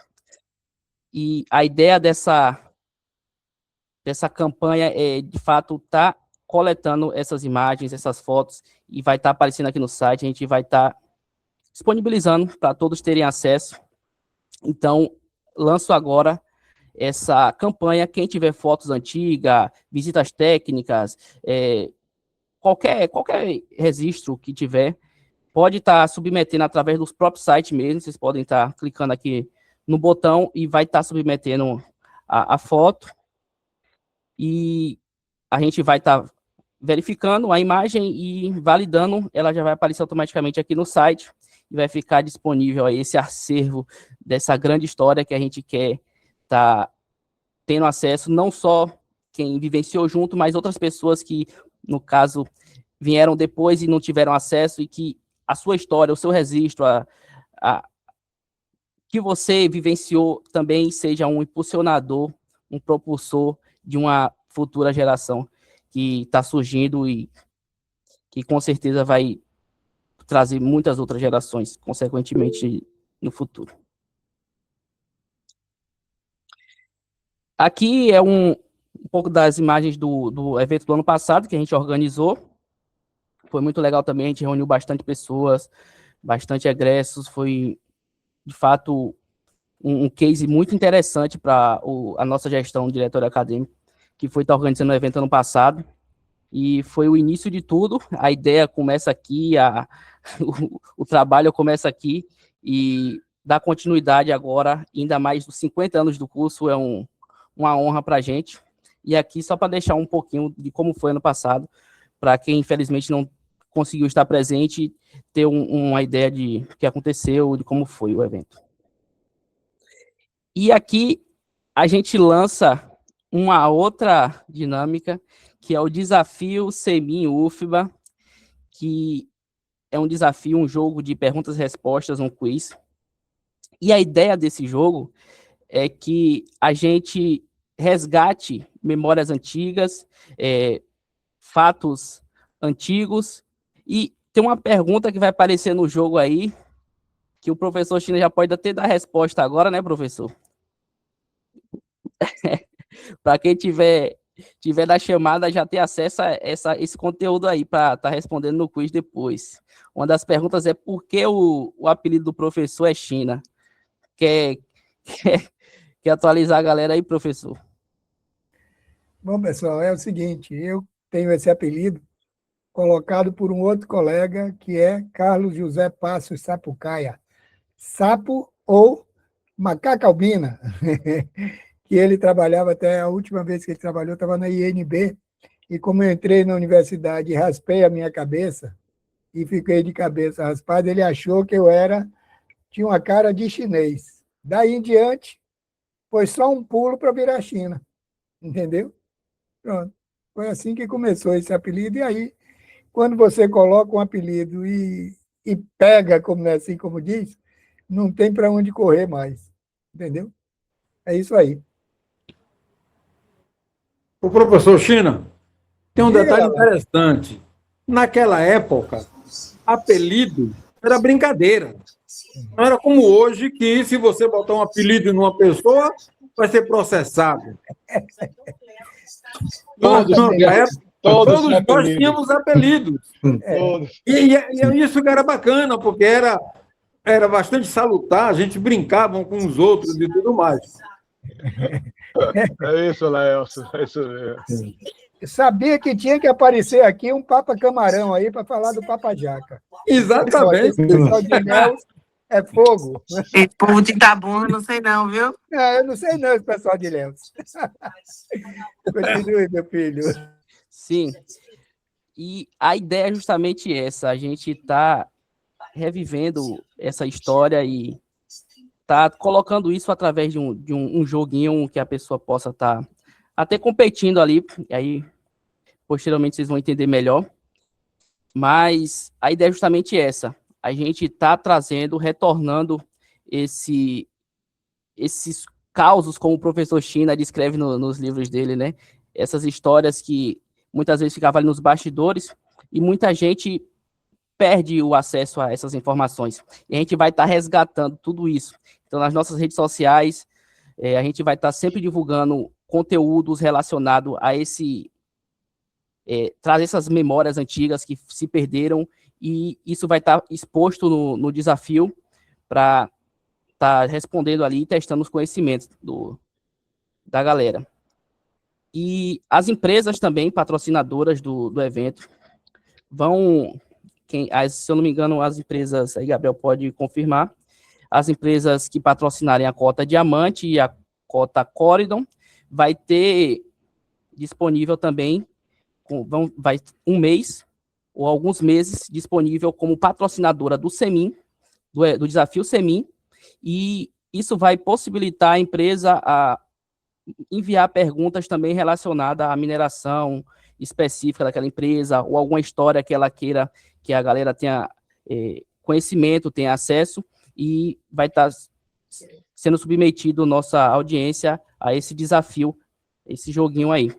E a ideia dessa campanha é, de fato, estar coletando essas imagens, essas fotos, e vai estar aparecendo aqui no site, a gente vai estar disponibilizando para todos terem acesso. Então, lanço agora essa campanha. Quem tiver fotos antigas, visitas técnicas, qualquer registro que tiver, pode estar submetendo através dos próprios sites mesmo. Vocês podem estar clicando aqui no botão e vai estar submetendo a foto. E a gente vai estar verificando a imagem e validando. Ela já vai aparecer automaticamente aqui no site e vai ficar disponível aí esse acervo dessa grande história que a gente quer estar tendo acesso, não só quem vivenciou junto, mas outras pessoas que, no caso, vieram depois e não tiveram acesso, e que a sua história, o seu registro, que você vivenciou também seja um impulsionador, um propulsor de uma futura geração que está surgindo e que com certeza vai trazer muitas outras gerações, consequentemente, no futuro. Aqui é um pouco das imagens do evento do ano passado, que a gente organizou. Foi muito legal também, a gente reuniu bastante pessoas, bastante egressos. Foi, de fato, um case muito interessante para a nossa gestão de diretório acadêmico, que foi estar organizando o evento ano passado. E foi o início de tudo. A ideia começa aqui, o trabalho começa aqui, e dar continuidade agora, ainda mais dos 50 anos do curso, é uma honra para a gente. E aqui, só para deixar um pouquinho de como foi ano passado, para quem infelizmente não conseguiu estar presente, ter uma ideia de o que aconteceu, de como foi o evento. E aqui a gente lança uma outra dinâmica, que é o desafio Semin UFBA, que é um desafio, um jogo de perguntas e respostas, um quiz. E a ideia desse jogo é que a gente resgate memórias antigas, fatos antigos, e tem uma pergunta que vai aparecer no jogo aí, que o professor China já pode até dar a resposta agora, né, professor? Para quem tiver na chamada, já ter acesso a esse conteúdo aí para estar respondendo no quiz depois. Uma das perguntas é por que o apelido do professor é China? Quer atualizar a galera aí, professor? Bom, pessoal, é o seguinte, eu tenho esse apelido colocado por um outro colega, que é Carlos José Passos Sapucaia. Sapo ou macaca albina, que ele trabalhava até a última vez que ele trabalhou, estava na INB, e como eu entrei na universidade e raspei a minha cabeça, e fiquei de cabeça raspada, ele achou que eu tinha uma cara de chinês. Daí em diante, foi só um pulo para virar China, entendeu? Pronto. Foi assim que começou esse apelido, e aí, quando você coloca um apelido e pega, assim como diz, não tem para onde correr mais, entendeu? É isso aí. O professor China, tem um Diga, detalhe galera. interessante. Naquela época, apelido era brincadeira. Não era como hoje, que se você botar um apelido numa pessoa, vai ser processado. Todos Todos nós apelidos. tínhamos apelidos. Todos. E isso que era bacana, porque era bastante salutar, a gente brincava com os outros e tudo mais. É isso, Laelso. É isso mesmo. Eu sabia que tinha que aparecer aqui um Papa Camarão aí para falar do Papa Jaca. Exatamente. Esse pessoal de Ilhéus é fogo. Esse povo de Itabuna, não sei não, viu? Não, eu não sei não, esse pessoal de Ilhéus. Continue, meu filho. Sim. E a ideia é justamente essa, a gente está revivendo essa história e tá colocando isso através de um joguinho que a pessoa possa estar até competindo ali, e aí posteriormente vocês vão entender melhor. Mas a ideia é justamente essa. A gente está trazendo, retornando esses causos, como o professor China descreve nos livros dele, né? Essas histórias que muitas vezes ficavam ali nos bastidores e muita gente perde o acesso a essas informações. E a gente vai estar resgatando tudo isso. Então, nas nossas redes sociais, a gente vai estar sempre divulgando conteúdos relacionados a trazer essas memórias antigas que se perderam, e isso vai estar exposto no desafio para estar respondendo ali e testando os conhecimentos da galera. E as empresas também, patrocinadoras do evento, vão, se eu não me engano, as empresas, aí Gabriel pode confirmar, as empresas que patrocinarem a cota Diamante e a cota Corridon, vai ter disponível também, vai um mês ou alguns meses disponível como patrocinadora do Semin, do desafio Semin, e isso vai possibilitar a empresa a enviar perguntas também relacionadas à mineração específica daquela empresa, ou alguma história que ela queira que a galera tenha conhecimento, tenha acesso, e vai estar sendo submetido nossa audiência a esse desafio, esse joguinho aí.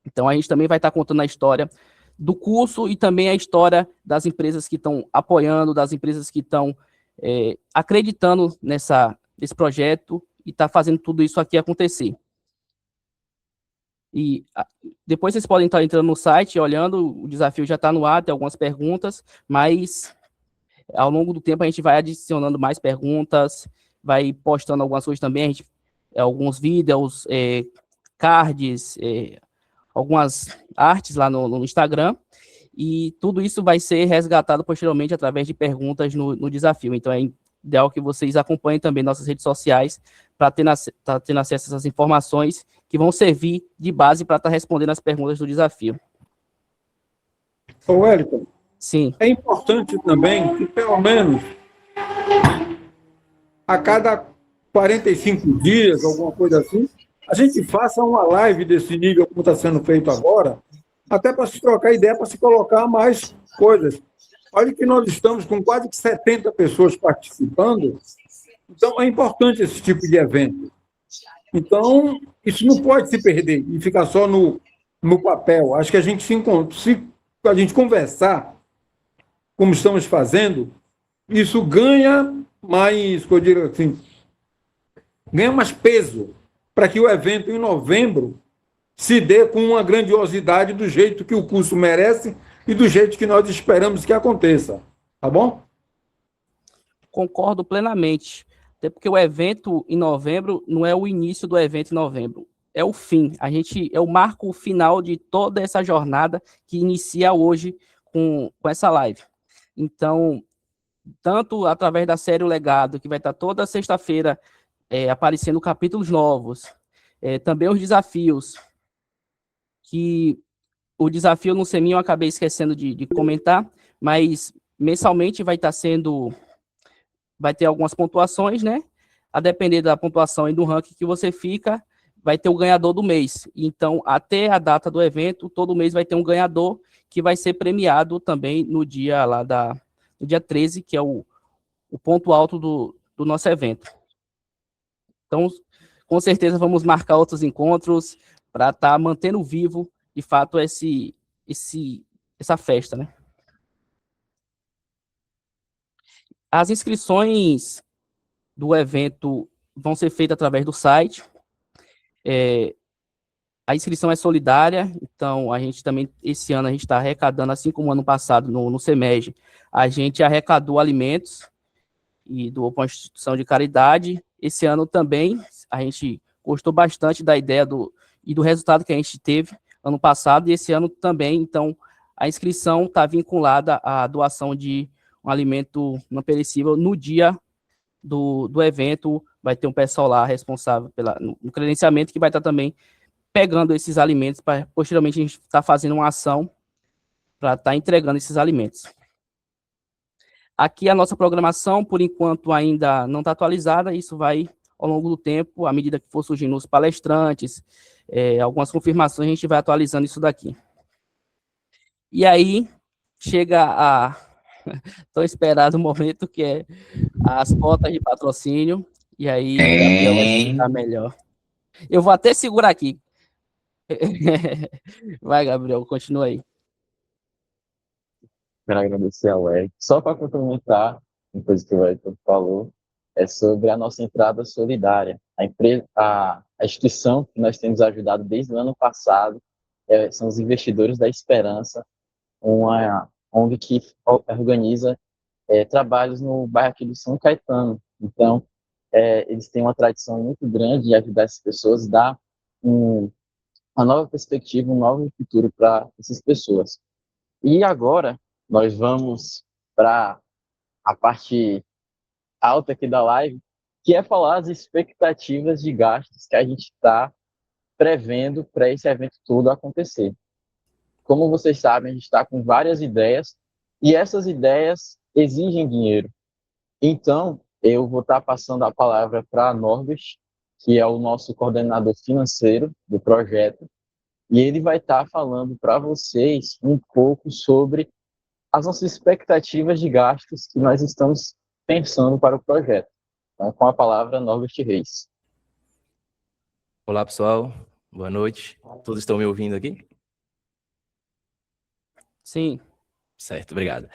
Então, a gente também vai estar contando a história do curso e também a história das empresas que estão apoiando, das empresas que estão acreditando nesse projeto e está fazendo tudo isso aqui acontecer. E depois vocês podem estar entrando no site, olhando, o desafio já está no ar, tem algumas perguntas, mas ao longo do tempo a gente vai adicionando mais perguntas, vai postando algumas coisas também, alguns vídeos, cards, algumas artes lá no Instagram, e tudo isso vai ser resgatado posteriormente através de perguntas no desafio. Então, é ideal que vocês acompanhem também nossas redes sociais para estar tendo acesso a essas informações que vão servir de base para estar respondendo as perguntas do desafio. Ô, Wellington, sim, é importante também que, pelo menos, a cada 45 dias, alguma coisa assim, a gente faça uma live desse nível como está sendo feito agora, até para se trocar ideia, para se colocar mais coisas. Olha que nós estamos com quase 70 pessoas participando, então é importante esse tipo de evento. Então, isso não pode se perder e ficar só no papel. Acho que a gente se a gente conversar, como estamos fazendo, isso ganha mais, eu diria assim, ganha mais peso para que o evento em novembro se dê com uma grandiosidade do jeito que o curso merece e do jeito que nós esperamos que aconteça. Tá bom? concordo plenamente. Até porque o evento em novembro não é o início do evento em novembro, é o fim. É o marco final de toda essa jornada que inicia hoje com essa live. Então, tanto através da série O Legado, que vai estar toda sexta-feira aparecendo capítulos novos, também os desafios, que o desafio no Semin eu acabei esquecendo de comentar, mas mensalmente vai ter algumas pontuações, né? A depender da pontuação e do ranking que você fica, vai ter o ganhador do mês. Então, até a data do evento, todo mês vai ter um ganhador que vai ser premiado também no dia no dia 13, que é o ponto alto do nosso evento. Então, com certeza vamos marcar outros encontros para estar mantendo vivo, de fato, essa festa, né? As inscrições do evento vão ser feitas através do site. A inscrição é solidária, então a gente também, esse ano, a gente está arrecadando, assim como ano passado, no CEMEG, a gente arrecadou alimentos e doou para uma instituição de caridade. Esse ano também, a gente gostou bastante da ideia e do resultado que a gente teve ano passado, e esse ano também, então, a inscrição está vinculada à doação de um alimento não perecível. No dia do evento, vai ter um pessoal lá responsável no credenciamento, que vai estar também pegando esses alimentos, para posteriormente a gente estar fazendo uma ação para estar entregando esses alimentos. Aqui a nossa programação, por enquanto, ainda não está atualizada, isso vai ao longo do tempo, à medida que for surgindo os palestrantes, algumas confirmações, a gente vai atualizando isso daqui. E aí, chega a tão esperado momento, que é as cotas de patrocínio, e aí o Gabriel vai explicar melhor. Eu vou até segurar aqui. Vai, Gabriel, continua aí. Quero agradecer ao Eric. Só para complementar, uma coisa que o Eric falou, é sobre a nossa entrada solidária. A empresa, a instituição que nós temos ajudado desde o ano passado são os Investidores da Esperança, uma ONG que organiza trabalhos no bairro aqui do São Caetano. Então, eles têm uma tradição muito grande de ajudar essas pessoas, dar uma nova perspectiva, um novo futuro para essas pessoas. E agora, nós vamos para a parte alta aqui da live, que é falar as expectativas de gastos que a gente está prevendo para esse evento todo acontecer. Como vocês sabem, a gente está com várias ideias, e essas ideias exigem dinheiro. Então, eu vou estar passando a palavra para a Norbert, que é o nosso coordenador financeiro do projeto, e ele vai estar falando para vocês um pouco sobre as nossas expectativas de gastos que nós estamos pensando para o projeto. Então, com a palavra, Norbert Reis. Olá, pessoal. Boa noite. Todos estão me ouvindo aqui? Sim. Certo, obrigado.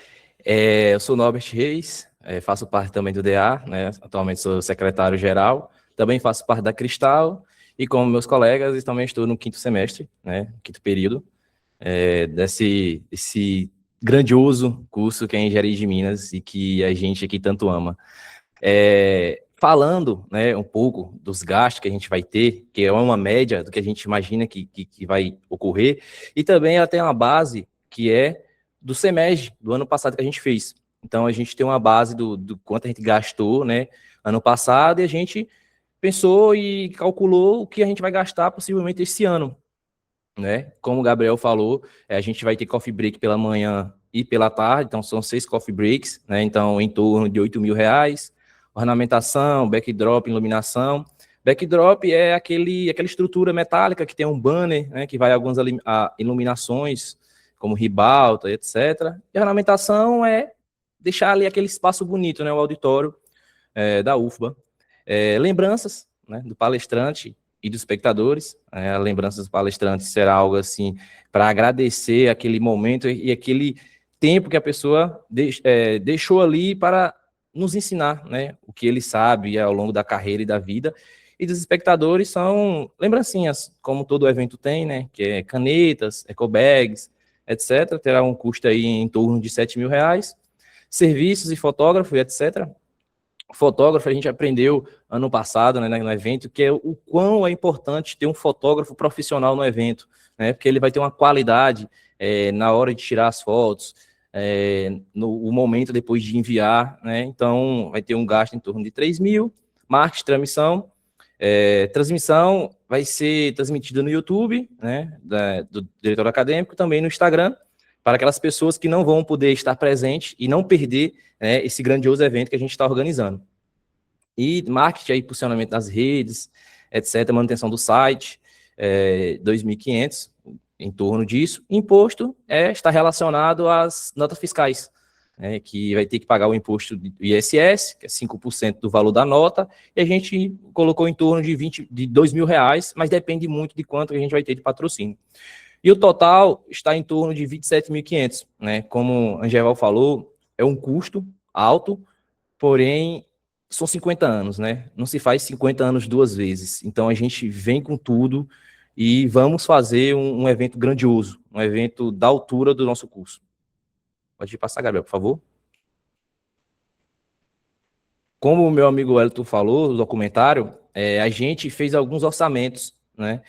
Eu sou Norbert Reis, faço parte também do DA, né? Atualmente sou secretário-geral, também faço parte da Cristal, e como meus colegas, também estou no 5º semestre, né? 5º período, desse grandioso curso que é Engenharia de Minas e que a gente aqui tanto ama. Falando, né, um pouco dos gastos que a gente vai ter, que é uma média do que a gente imagina que vai ocorrer, e também ela tem uma base que é do SEMEG, do ano passado que a gente fez. Então, a gente tem uma base do quanto a gente gastou, né, ano passado, e a gente pensou e calculou o que a gente vai gastar possivelmente esse ano, né? Como o Gabriel falou, a gente vai ter coffee break pela manhã e pela tarde, então são 6 coffee breaks, né? Então, em torno de R$8.000, ornamentação, backdrop, iluminação. Backdrop é aquela estrutura metálica que tem um banner, né, que vai algumas iluminações, como ribalta, etc. E a ornamentação é deixar ali aquele espaço bonito, né, o auditório da UFBA. Lembranças, né, do palestrante e dos espectadores. A lembrança dos palestrantes será algo assim, para agradecer aquele momento e aquele tempo que a pessoa deixou ali para nos ensinar, né, o que ele sabe ao longo da carreira e da vida. E dos espectadores são lembrancinhas, como todo evento tem, né, que é canetas, ecobags, etc. Terá um custo aí em torno de R$7.000. Serviços e fotógrafo, etc. Fotógrafo, a gente aprendeu ano passado, né, no evento, que é o quão é importante ter um fotógrafo profissional no evento, né, porque ele vai ter uma qualidade na hora de tirar as fotos, no momento depois de enviar, né, então vai ter um gasto em torno de R$3.000. Marketing, transmissão vai ser transmitida no YouTube, né, do diretor acadêmico, também no Instagram, para aquelas pessoas que não vão poder estar presentes e não perder, né, esse grandioso evento que a gente está organizando. E marketing, aí, posicionamento nas redes, etc., manutenção do site, 2.500, em torno disso. Imposto está relacionado às notas fiscais, né, que vai ter que pagar o imposto do ISS, que é 5% do valor da nota, e a gente colocou em torno de R$2.000, mas depende muito de quanto a gente vai ter de patrocínio. E o total está em torno de 27.500, né? Como a Angeval falou, é um custo alto, porém são 50 anos, né? Não se faz 50 anos 2 vezes. Então a gente vem com tudo e vamos fazer um evento grandioso, um evento da altura do nosso curso. Pode passar, Gabriel, por favor. Como o meu amigo Wellington falou no documentário, a gente fez alguns orçamentos, né?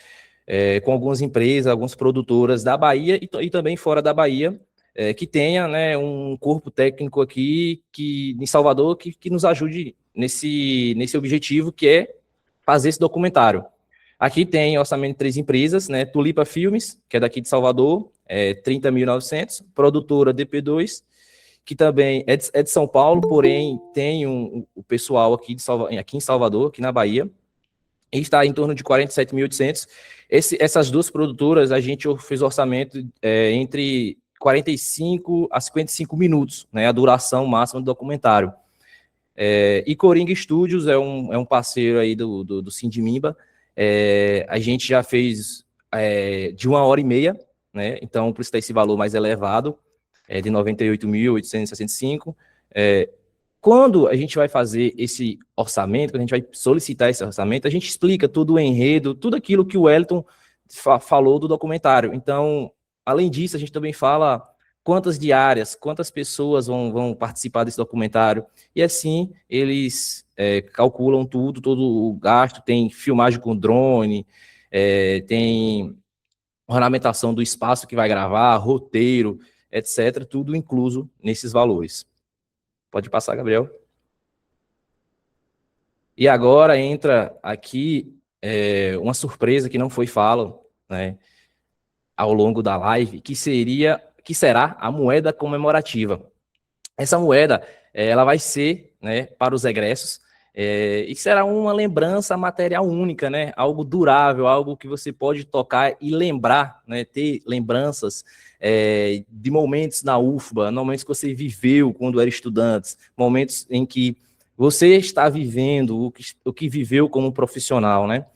Com algumas empresas, algumas produtoras da Bahia e também fora da Bahia, que tenha, né, um corpo técnico aqui em Salvador que nos ajude nesse objetivo, que é fazer esse documentário. Aqui tem orçamento de 3 empresas, né, Tulipa Filmes, que é daqui de Salvador, 30.900, produtora DP2, que também é de São Paulo, porém tem o pessoal aqui, aqui em Salvador, aqui na Bahia, e está em torno de 47.800. Essas duas produtoras, a gente fez orçamento entre 45 a 55 minutos, né, a duração máxima do documentário. E Coringa Studios é um parceiro aí do Sindimimba. A gente já fez de 1h30, né? Então, por isso está esse valor mais elevado, de 98.865. Quando a gente vai fazer esse orçamento, quando a gente vai solicitar esse orçamento, a gente explica todo o enredo, tudo aquilo que o Wellington falou do documentário. Então, além disso, a gente também fala quantas diárias, quantas pessoas vão participar desse documentário. E assim, eles calculam tudo, todo o gasto, tem filmagem com drone, tem ornamentação do espaço que vai gravar, roteiro, etc., tudo incluso nesses valores. Pode passar, Gabriel. E agora entra aqui uma surpresa que não foi fala, né, ao longo da live, que será a moeda comemorativa. Essa moeda, ela vai ser, né, para os egressos, e será uma lembrança material única, né, algo durável, algo que você pode tocar e lembrar, né, ter lembranças de momentos na UFBA, momentos que você viveu quando era estudante, momentos em que você está vivendo o que viveu como profissional, né.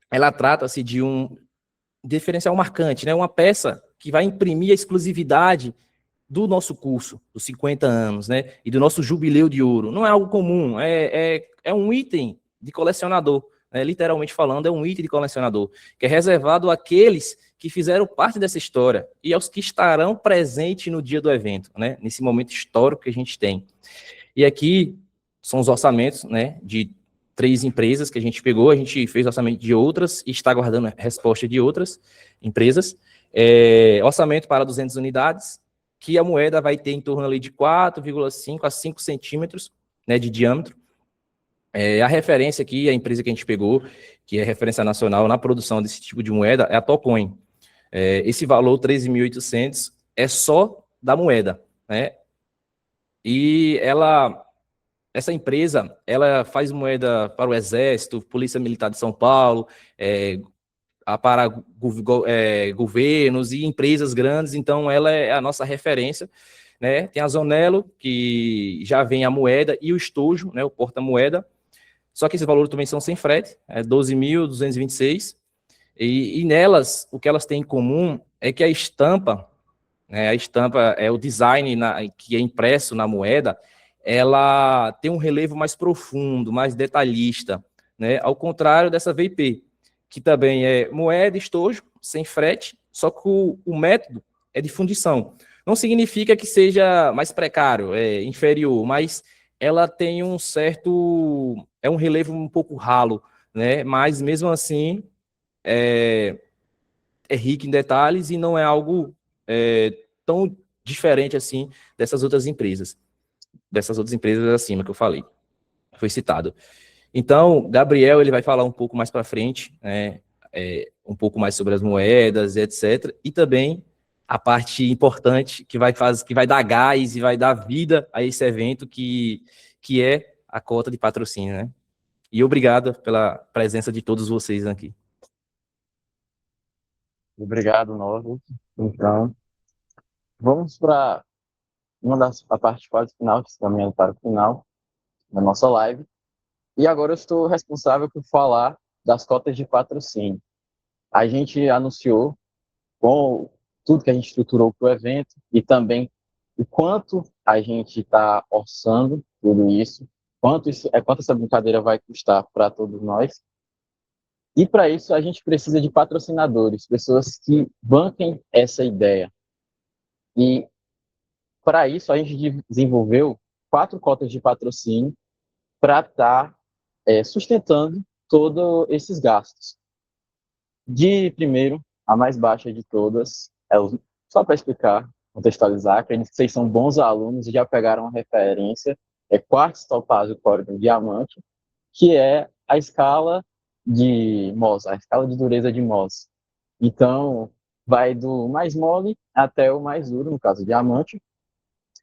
Ela trata-se de um diferencial marcante, né, uma peça que vai imprimir a exclusividade do nosso curso, dos 50 anos, né, e do nosso jubileu de ouro. Não é algo comum, é um item de colecionador, né, literalmente falando, é um item de colecionador, que é reservado àqueles que fizeram parte dessa história e aos que estarão presentes no dia do evento, né, nesse momento histórico que a gente tem. E aqui são os orçamentos, né, de 3 empresas que a gente pegou, a gente fez orçamento de outras e está aguardando a resposta de outras empresas. Orçamento para 200 unidades, que a moeda vai ter em torno ali de 4,5 a 5 centímetros, né, de diâmetro. A referência aqui, a empresa que a gente pegou, que é referência nacional na produção desse tipo de moeda, é a Tocoin. Esse valor, 13.800, é só da moeda, né? E essa empresa, ela faz moeda para o Exército, Polícia Militar de São Paulo, para governos e empresas grandes, então ela é a nossa referência, né? Tem a Zonello, que já vem a moeda, e o estojo, né, o porta-moeda, só que esses valores também são sem frete, 12.226, e nelas, o que elas têm em comum é que a estampa, né, o design que é impresso na moeda, ela tem um relevo mais profundo, mais detalhista, né, ao contrário dessa VIP, que também é moeda, estojo, sem frete, só que o método é de fundição. Não significa que seja mais precário, inferior, mas ela tem um relevo um pouco ralo, né, mas mesmo assim é rico em detalhes e não é algo tão diferente assim dessas outras empresas acima que eu falei, foi citado. Então, Gabriel, ele vai falar um pouco mais para frente, né, um pouco mais sobre as moedas, etc. E também a parte importante que vai dar gás e vai dar vida a esse evento que é a cota de patrocínio, né? E obrigado pela presença de todos vocês aqui. Obrigado, Novo. Então, vamos para a parte quase final, que estamos caminhando para o final da nossa live. E agora eu estou responsável por falar das cotas de patrocínio. A gente anunciou com tudo que a gente estruturou para o evento e também o quanto a gente está orçando tudo isso, quanto essa brincadeira vai custar para todos nós. E para isso a gente precisa de patrocinadores, pessoas que banquem essa ideia. E para isso a gente desenvolveu 4 cotas de patrocínio para estar sustentando todos esses gastos. De primeiro, a mais baixa de todas, só para explicar, contextualizar, acredito que vocês são bons alunos e já pegaram a referência, quartzo, topázio, córdon, diamante, que é a escala de Mohs, a escala de dureza de Mohs. Então, vai do mais mole até o mais duro, no caso diamante.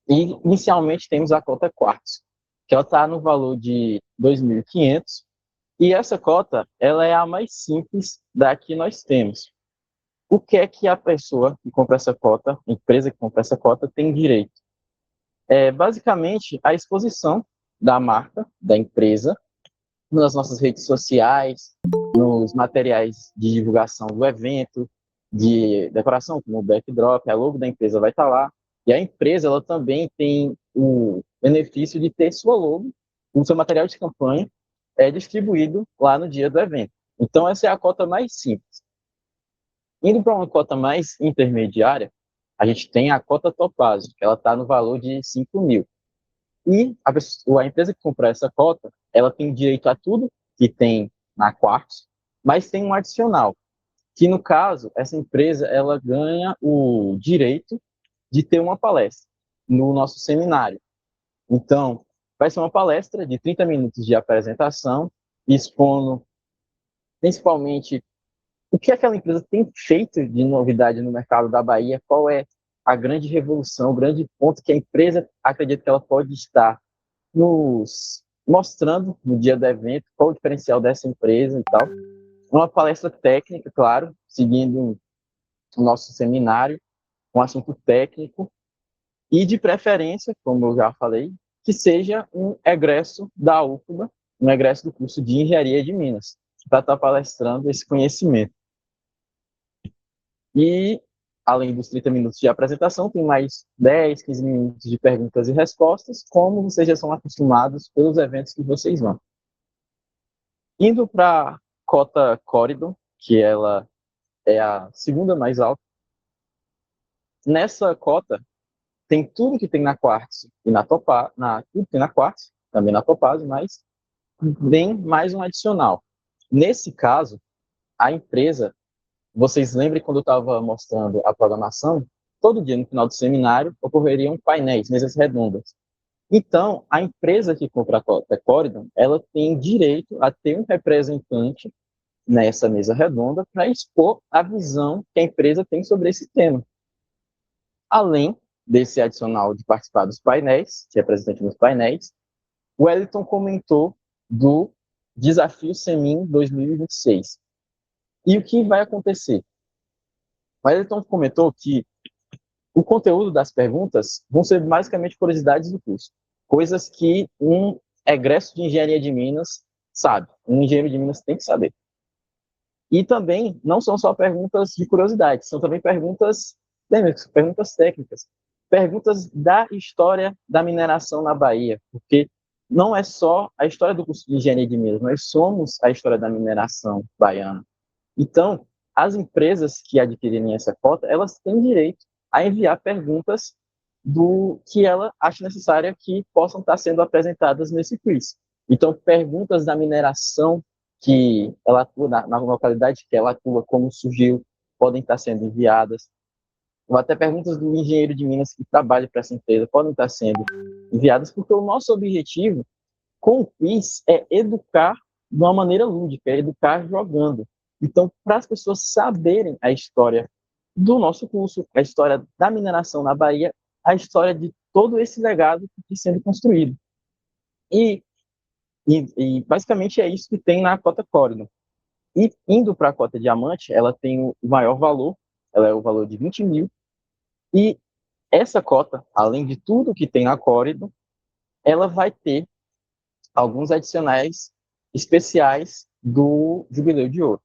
E inicialmente temos a cota quartzo, que ela está no valor de 2.500, e essa cota ela é a mais simples da que nós temos. O que é que a pessoa que compra essa cota, a empresa que compra essa cota, tem direito? Basicamente, a exposição da marca, da empresa, nas nossas redes sociais, nos materiais de divulgação do evento, de decoração, como o backdrop, a logo da empresa vai estar lá. E a empresa ela também tem o benefício de ter sua logo, o seu material de campanha, distribuído lá no dia do evento. Então, essa é a cota mais simples. Indo para uma cota mais intermediária, a gente tem a cota Topázio, que ela está no valor de 5.000. E a empresa que comprar essa cota, ela tem direito a tudo que tem na Quartzo, mas tem um adicional, que no caso, essa empresa ela ganha o direito de ter uma palestra no nosso seminário. Então, vai ser uma palestra de 30 minutos de apresentação, expondo principalmente o que aquela empresa tem feito de novidade no mercado da Bahia, qual é a grande revolução, o grande ponto que a empresa acredita que ela pode estar nos mostrando no dia do evento, qual o diferencial dessa empresa e tal. Uma palestra técnica, claro, seguindo o nosso seminário, um assunto técnico, e de preferência, como eu já falei, que seja um egresso da UFBA, um egresso do curso de Engenharia de Minas, para estar palestrando esse conhecimento. E, além dos 30 minutos de apresentação, tem mais 10, 15 minutos de perguntas e respostas, como vocês já são acostumados pelos eventos que vocês vão. Indo para a cota Corridor, que ela é a segunda mais alta, nessa cota tem tudo que tem na Quartzo e na Topázio, tudo que tem na Quartzo, também na Topázio, mas vem mais um adicional. Nesse caso, a empresa, vocês lembram quando eu estava mostrando a programação? Todo dia, no final do seminário, ocorreriam painéis, mesas redondas. Então, a empresa que compra a cota Corridor, ela tem direito a ter um representante nessa mesa redonda para expor a visão que a empresa tem sobre esse tema. Além desse adicional de participar dos painéis, de representante nos painéis, o Wellington comentou do Desafio Semin 2026. E o que vai acontecer? O Wellington comentou que o conteúdo das perguntas vão ser basicamente curiosidades do curso, coisas que um egresso de Engenharia de Minas sabe, um engenheiro de Minas tem que saber. E também não são só perguntas de curiosidade, são também perguntas técnicas, perguntas da história da mineração na Bahia, porque não é só a história do curso de Engenharia de Minas, nós somos a história da mineração baiana. Então, as empresas que adquirirem essa cota, elas têm direito a enviar perguntas do que ela acha necessária que possam estar sendo apresentadas nesse quiz. Então, perguntas da mineração que ela atua na localidade que ela atua, como surgiu, podem estar sendo enviadas. Ou até perguntas do engenheiro de Minas que trabalha para essa empresa podem estar sendo enviadas, porque o nosso objetivo com o quiz é educar de uma maneira lúdica, é educar jogando. Então, para as pessoas saberem a história do nosso curso, a história da mineração na Bahia, a história de todo esse legado que está sendo construído. E basicamente é isso que tem na cota Corridor. E indo para a cota Diamante, ela tem o maior valor, ela é o valor de 20.000, e essa cota, além de tudo que tem na Corridor, ela vai ter alguns adicionais especiais do Jubileu de Ouro.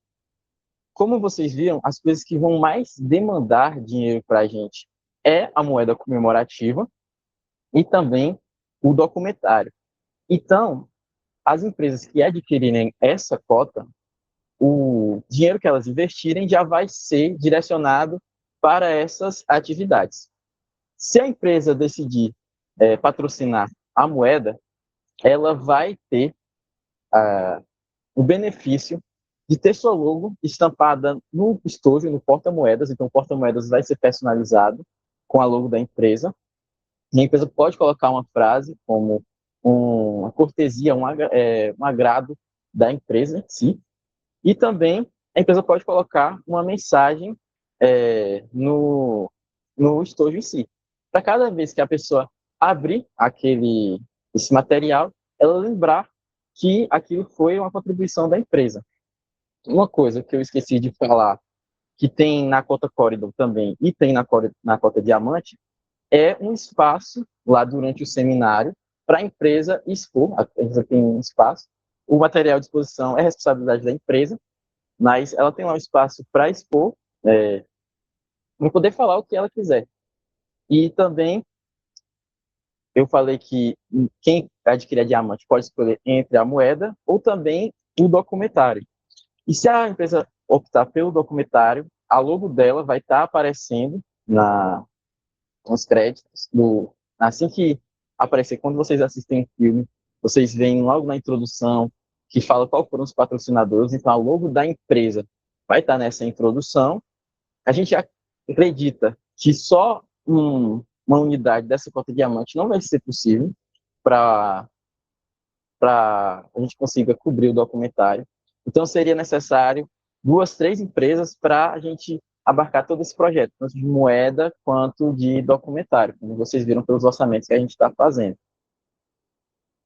Como vocês viram, as coisas que vão mais demandar dinheiro para a gente é a moeda comemorativa e também o documentário. Então, as empresas que adquirirem essa cota, o dinheiro que elas investirem já vai ser direcionado para essas atividades. Se a empresa decidir patrocinar a moeda, ela vai ter o benefício de ter sua logo estampada no estojo, no porta-moedas. Então, o porta-moedas vai ser personalizado com a logo da empresa. E a empresa pode colocar uma frase como uma cortesia, um agrado da empresa em si. E também a empresa pode colocar uma mensagem no estojo em si. Para cada vez que a pessoa abrir esse material, ela lembrar que aquilo foi uma contribuição da empresa. Uma coisa que eu esqueci de falar, que tem na cota Corridor também e tem na cota Diamante, é um espaço lá durante o seminário para a empresa expor, a empresa tem um espaço, o material à disposição é responsabilidade da empresa, mas ela tem lá um espaço para expor, para poder falar o que ela quiser. E também eu falei que quem adquirir a Diamante pode escolher entre a moeda ou também o documentário. E se a empresa optar pelo documentário, a logo dela vai estar aparecendo nos créditos. Assim que aparecer, quando vocês assistem o filme, vocês veem logo na introdução que fala qual foram os patrocinadores. Então, a logo da empresa vai estar nessa introdução. A gente acredita que só uma unidade dessa cota Diamante não vai ser possível para a gente consiga cobrir o documentário. Então, seria necessário 2, 3 empresas para a gente abarcar todo esse projeto, tanto de moeda quanto de documentário, como vocês viram pelos orçamentos que a gente está fazendo.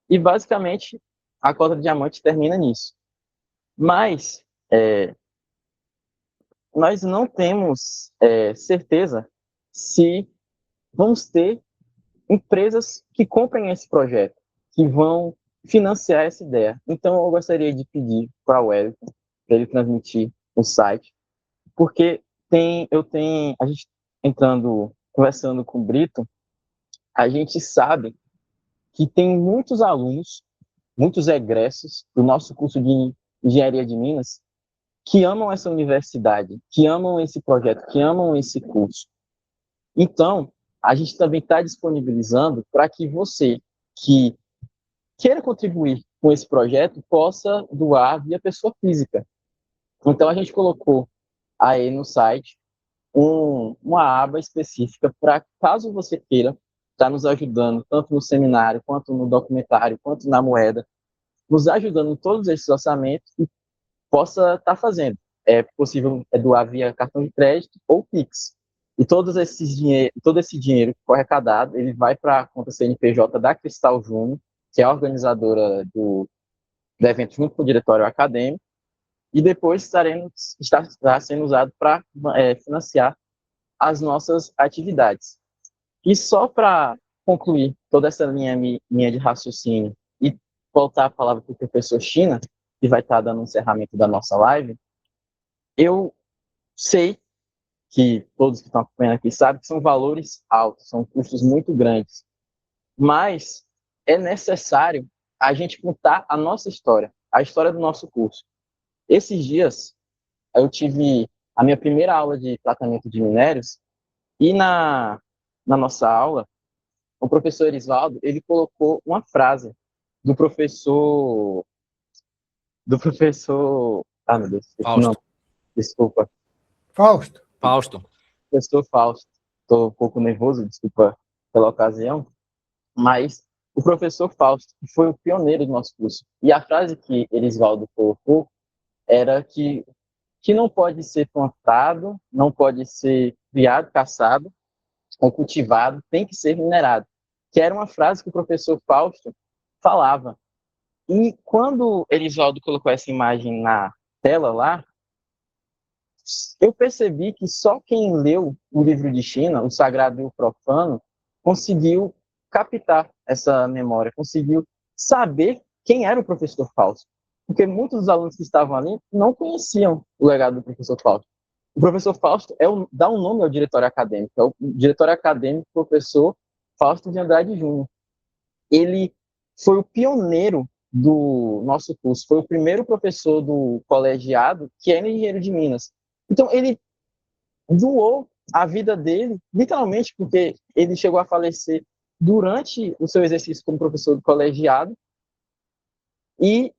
E, basicamente, a cota de Diamante termina nisso. Mas nós não temos certeza se vamos ter empresas que comprem esse projeto, que vão financiar essa ideia. Então, eu gostaria de pedir para o Wellington, para ele transmitir o site, porque a gente conversando com o Brito, a gente sabe que tem muitos alunos, muitos egressos do nosso curso de Engenharia de Minas, que amam essa universidade, que amam esse projeto, que amam esse curso. Então, a gente também está disponibilizando para que você que queira contribuir com esse projeto possa doar via pessoa física. Então, a gente colocou aí no site uma aba específica para, caso você queira estar nos ajudando, tanto no seminário, quanto no documentário, quanto na moeda, nos ajudando em todos esses orçamentos e possa estar fazendo. É possível doar via cartão de crédito ou Pix. E todo esse dinheiro que for arrecadado, ele vai para a conta CNPJ da Cristal Júnior, que é a organizadora do evento junto com o diretório acadêmico, e depois estará sendo usado para financiar as nossas atividades. E só para concluir toda essa linha de raciocínio e voltar a palavra para o professor China, que vai estar dando um encerramento da nossa live, eu sei que todos que estão acompanhando aqui sabem que são valores altos, são custos muito grandes, mas é necessário a gente contar a nossa história, a história do nosso curso. Esses dias, eu tive a minha primeira aula de tratamento de minérios e na nossa aula, o professor Erisvaldo, ele colocou uma frase do professor... Ah, meu Deus. Fausto. Não, desculpa. Fausto. Professor Fausto. Estou um pouco nervoso, desculpa pela ocasião, mas o professor Fausto foi o pioneiro do nosso curso. E a frase que Erisvaldo colocou era que não pode ser plantado, não pode ser criado, caçado ou cultivado, tem que ser minerado. Que era uma frase que o professor Fausto falava. E quando Erisvaldo colocou essa imagem na tela lá, eu percebi que só quem leu o livro de China, o Sagrado e o Profano, conseguiu captar essa memória, conseguiu saber quem era o professor Fausto. Porque muitos dos alunos que estavam ali não conheciam o legado do professor Fausto. O professor Fausto dá um nome ao diretório acadêmico, é o diretório acadêmico professor Fausto de Andrade Júnior. Ele foi o pioneiro do nosso curso, foi o primeiro professor do colegiado que era engenheiro de Minas. Então, ele doou a vida dele, literalmente, porque ele chegou a falecer durante o seu exercício como professor do colegiado, e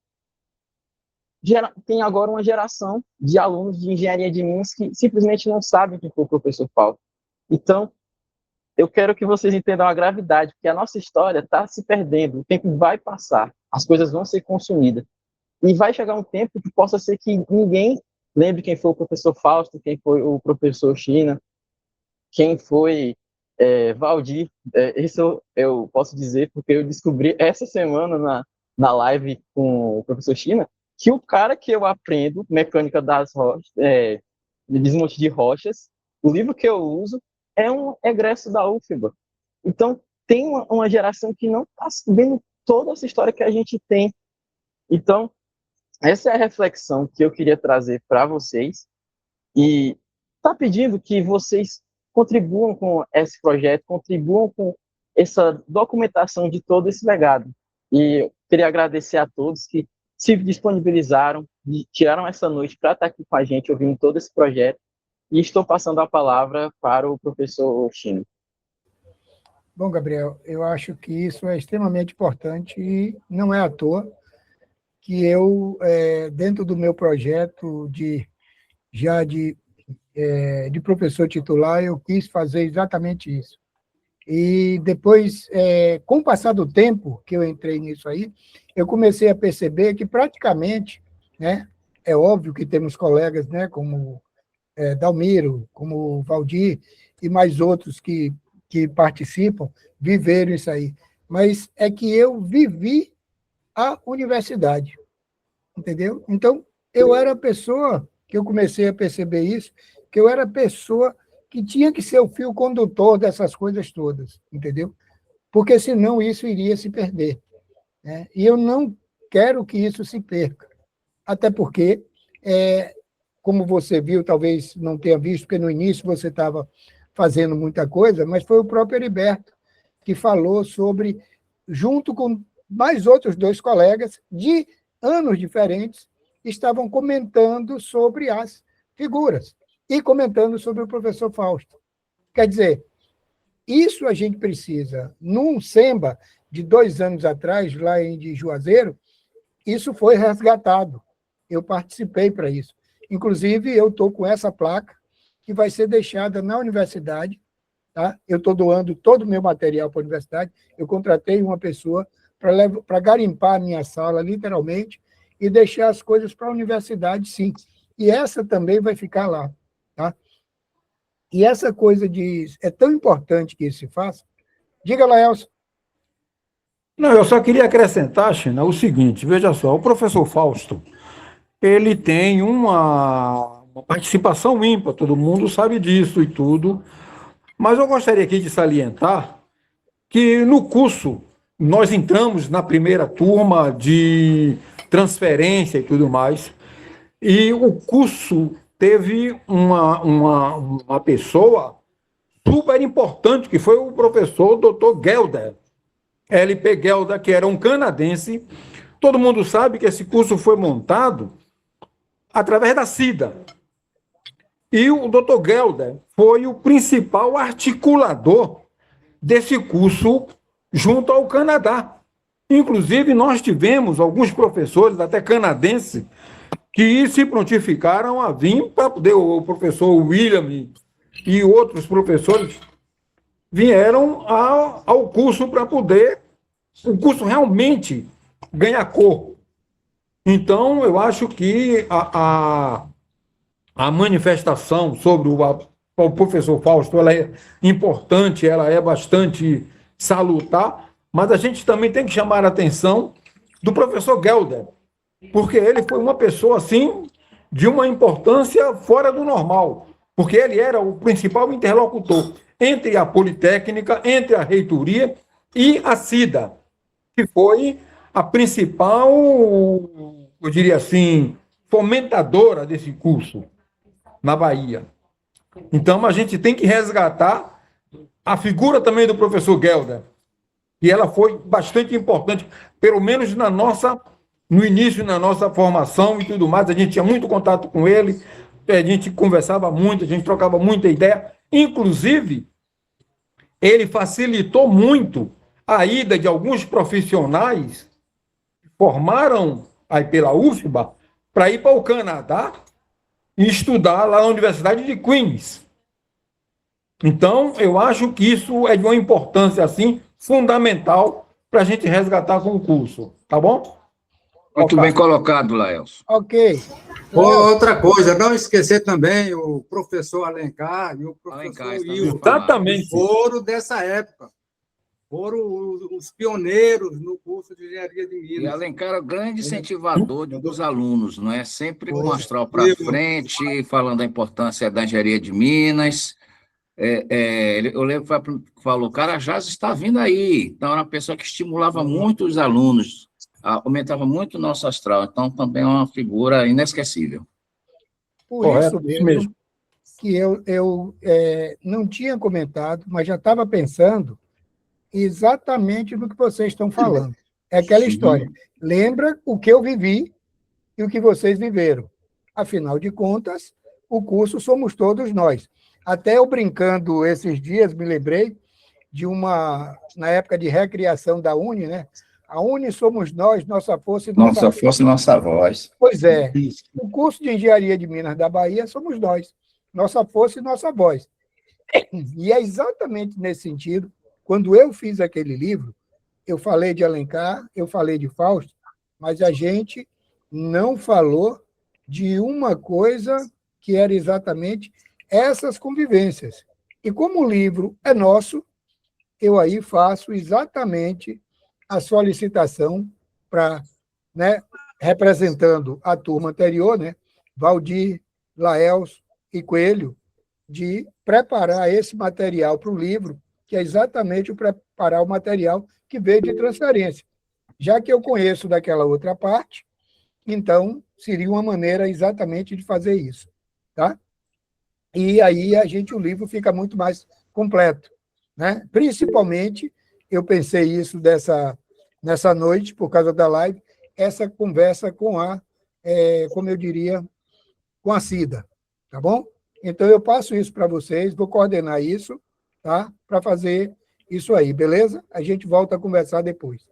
tem agora uma geração de alunos de engenharia de Minas que simplesmente não sabem quem foi o professor Fausto. Então, eu quero que vocês entendam a gravidade, porque a nossa história está se perdendo, o tempo vai passar, as coisas vão ser consumidas, e vai chegar um tempo que possa ser que ninguém lembre quem foi o professor Fausto, quem foi o professor China, quem foi Valdir. Isso eu posso dizer porque eu descobri essa semana na live com o professor China que o cara que eu aprendo mecânica das rochas, desmonte de rochas, o livro que eu uso é um egresso da UFBA. Então, tem uma geração que não está sabendo toda essa história que a gente tem. Então, essa é a reflexão que eu queria trazer para vocês e está pedindo que vocês contribuam com esse projeto, contribuam com essa documentação de todo esse legado. E eu queria agradecer a todos que se disponibilizaram, tiraram essa noite para estar aqui com a gente, ouvindo todo esse projeto, e estou passando a palavra para o professor Chino. Bom, Gabriel, eu acho que isso é extremamente importante e não é à toa que eu, dentro do meu projeto de professor titular, eu quis fazer exatamente isso. E depois, com o passar do tempo que eu entrei nisso aí, eu comecei a perceber que praticamente, né, é óbvio que temos colegas, né, como Dalmiro, como Valdir e mais outros que participam, viveram isso aí. Mas é que eu vivi a universidade, entendeu? Então, eu era a pessoa, que eu comecei a perceber isso, que eu era a pessoa que tinha que ser o fio condutor dessas coisas todas, entendeu? Porque senão isso iria se perder, né? E eu não quero que isso se perca, até porque, como você viu, talvez não tenha visto, porque no início você estava fazendo muita coisa, mas foi o próprio Heriberto que falou sobre, junto com mais outros 2 colegas de anos diferentes, estavam comentando sobre as figuras e comentando sobre o professor Fausto. Quer dizer, isso a gente precisa. Num SEMBA de 2 anos atrás, lá de Juazeiro, isso foi resgatado. Eu participei para isso. Inclusive, eu estou com essa placa que vai ser deixada na universidade. Tá? Eu estou doando todo o meu material para a universidade. Eu contratei uma pessoa para garimpar a minha sala, literalmente, e deixar as coisas para a universidade, sim. E essa também vai ficar lá. Tá? E essa coisa é tão importante que isso se faça. Diga lá, Elcio. Não, eu só queria acrescentar, China, o seguinte, veja só, o professor Fausto, ele tem uma participação ímpar, todo mundo sabe disso e tudo, mas eu gostaria aqui de salientar que no curso nós entramos na primeira turma de transferência e tudo mais, e o curso teve uma pessoa super importante, que foi o professor Dr. Gelder, LP Gelder, que era um canadense. Todo mundo sabe que esse curso foi montado através da CIDA. E o Dr. Gelder foi o principal articulador desse curso junto ao Canadá. Inclusive, nós tivemos alguns professores, até canadenses, que se prontificaram a vir para poder, o professor William e outros professores vieram ao curso para poder o curso realmente ganhar cor. Então, eu acho que a manifestação sobre o professor Fausto, ela é importante, ela é bastante salutar, mas a gente também tem que chamar a atenção do professor Gelder, porque ele foi uma pessoa, assim, de uma importância fora do normal, porque ele era o principal interlocutor entre a Politécnica, entre a reitoria e a CIDA, que foi a principal, eu diria assim, fomentadora desse curso na Bahia. Então, a gente tem que resgatar a figura também do professor Gelder, e ela foi bastante importante, pelo menos no início, na nossa formação e tudo mais. A gente tinha muito contato com ele, a gente conversava muito, a gente trocava muita ideia. Inclusive, ele facilitou muito a ida de alguns profissionais que formaram aí pela UFBA para ir para o Canadá e estudar lá na Universidade de Queens. Então, eu acho que isso é de uma importância assim fundamental para a gente resgatar com o curso, tá bom? Muito bem colocado, Laelson. Ok. Outra coisa, não esquecer também o professor Alencar e o professor Alencar, Will. Exatamente. Foram dessa época. Foram os pioneiros no curso de engenharia de E Minas. Alencar é o grande incentivador dos alunos, não é? Sempre Pois, mostrar para frente, falando da importância da engenharia de Minas. Eu lembro que falou, Carajás está vindo aí. Então, era uma pessoa que estimulava muito os alunos, aumentava muito o nosso astral. Então, também é uma figura inesquecível. Por isso mesmo que eu não tinha comentado, mas já estava pensando exatamente no que vocês estão falando. É aquela história. Lembra o que eu vivi e o que vocês viveram. Afinal de contas, o curso somos todos nós. Até eu brincando esses dias, me lembrei de na época de recriação da Uni, né? A Uni somos nós, nossa força e nossa voz. Nossa força e nossa voz. Pois é. O curso de Engenharia de Minas da Bahia somos nós, nossa força e nossa voz. E é exatamente nesse sentido, quando eu fiz aquele livro, eu falei de Alencar, eu falei de Fausto, mas a gente não falou de uma coisa que era exatamente essas convivências. E como o livro é nosso, eu aí faço exatamente a solicitação para, né, representando a turma anterior, né, Valdir, Laelso e Coelho, de preparar esse material para o livro, que é exatamente o preparar o material que veio de transferência. Já que eu conheço daquela outra parte, então seria uma maneira exatamente de fazer isso, tá? E aí o livro fica muito mais completo, né? Principalmente, eu pensei isso nessa noite, por causa da live, essa conversa com como eu diria, com a Cida, tá bom? Então, eu passo isso para vocês, vou coordenar isso, tá? Para fazer isso aí, beleza? A gente volta a conversar depois.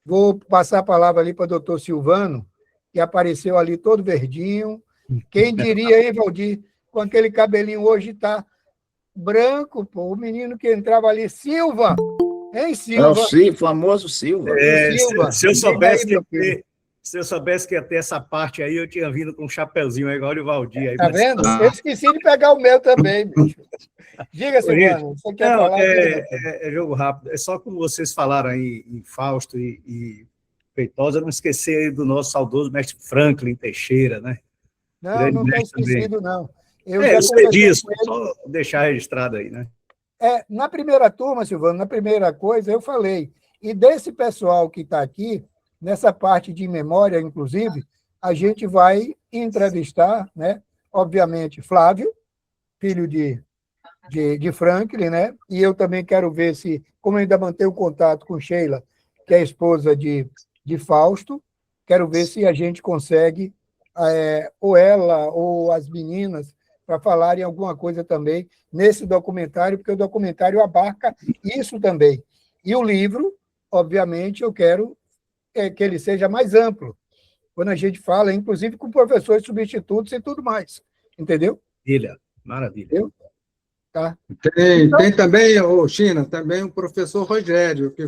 Vou passar a palavra ali para o doutor Silvano, que apareceu ali todo verdinho. Quem diria, hein, Valdir? Com aquele cabelinho hoje está branco, pô. O menino que entrava ali, Silva! Hein, Silva? É o famoso Silva. Silva. Se eu soubesse que ia ter essa parte aí, eu tinha vindo com um chapeuzinho aí, igual o Valdir. Aí, tá vendo? Eu esqueci de pegar o meu também, bicho. Diga, Silvano, você quer falar? É jogo rápido. É só como vocês falaram aí em Fausto e Feitosa, não esquecer do nosso saudoso mestre Franklin Teixeira, né? Não está esquecido, também. Não. Eu sei disso, só deixar registrado aí, né? Na primeira turma, Silvano, na primeira coisa, eu falei, e desse pessoal que está aqui, nessa parte de memória, inclusive, a gente vai entrevistar, né? Obviamente, Flávio, filho de Franklin, né? E eu também quero ver se, como eu ainda mantenho contato com Sheila, que é a esposa de Fausto, quero ver se a gente consegue, ou ela ou as meninas, para falarem alguma coisa também nesse documentário, porque o documentário abarca isso também. E o livro, obviamente, eu quero que ele seja mais amplo, quando a gente fala, inclusive com professores substitutos e tudo mais. Entendeu? Maravilha. Entendeu? Tá. Tem também, China, também o professor Rogério, que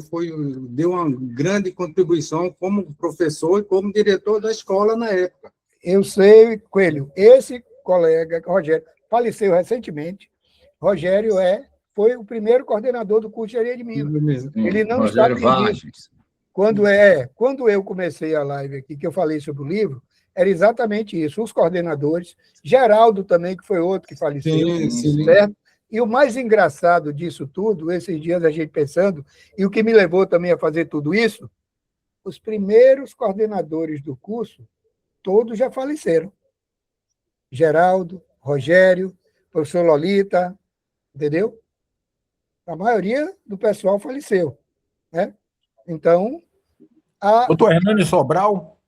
deu uma grande contribuição como professor e como diretor da escola na época. Eu sei, Coelho, esse colega, Rogério, faleceu recentemente. Rogério foi o primeiro coordenador do curso de Engenharia de Minas. Ele não está aqui. Quando eu comecei a live aqui, que eu falei sobre o livro, era exatamente isso. Os coordenadores, Geraldo também, que foi outro que faleceu, certo? E o mais engraçado disso tudo, esses dias a gente pensando, e o que me levou também a fazer tudo isso, os primeiros coordenadores do curso, todos já faleceram. Geraldo, Rogério, professor Lolita, entendeu? A maioria do pessoal faleceu, né? Então... Doutor Hernani Sobral?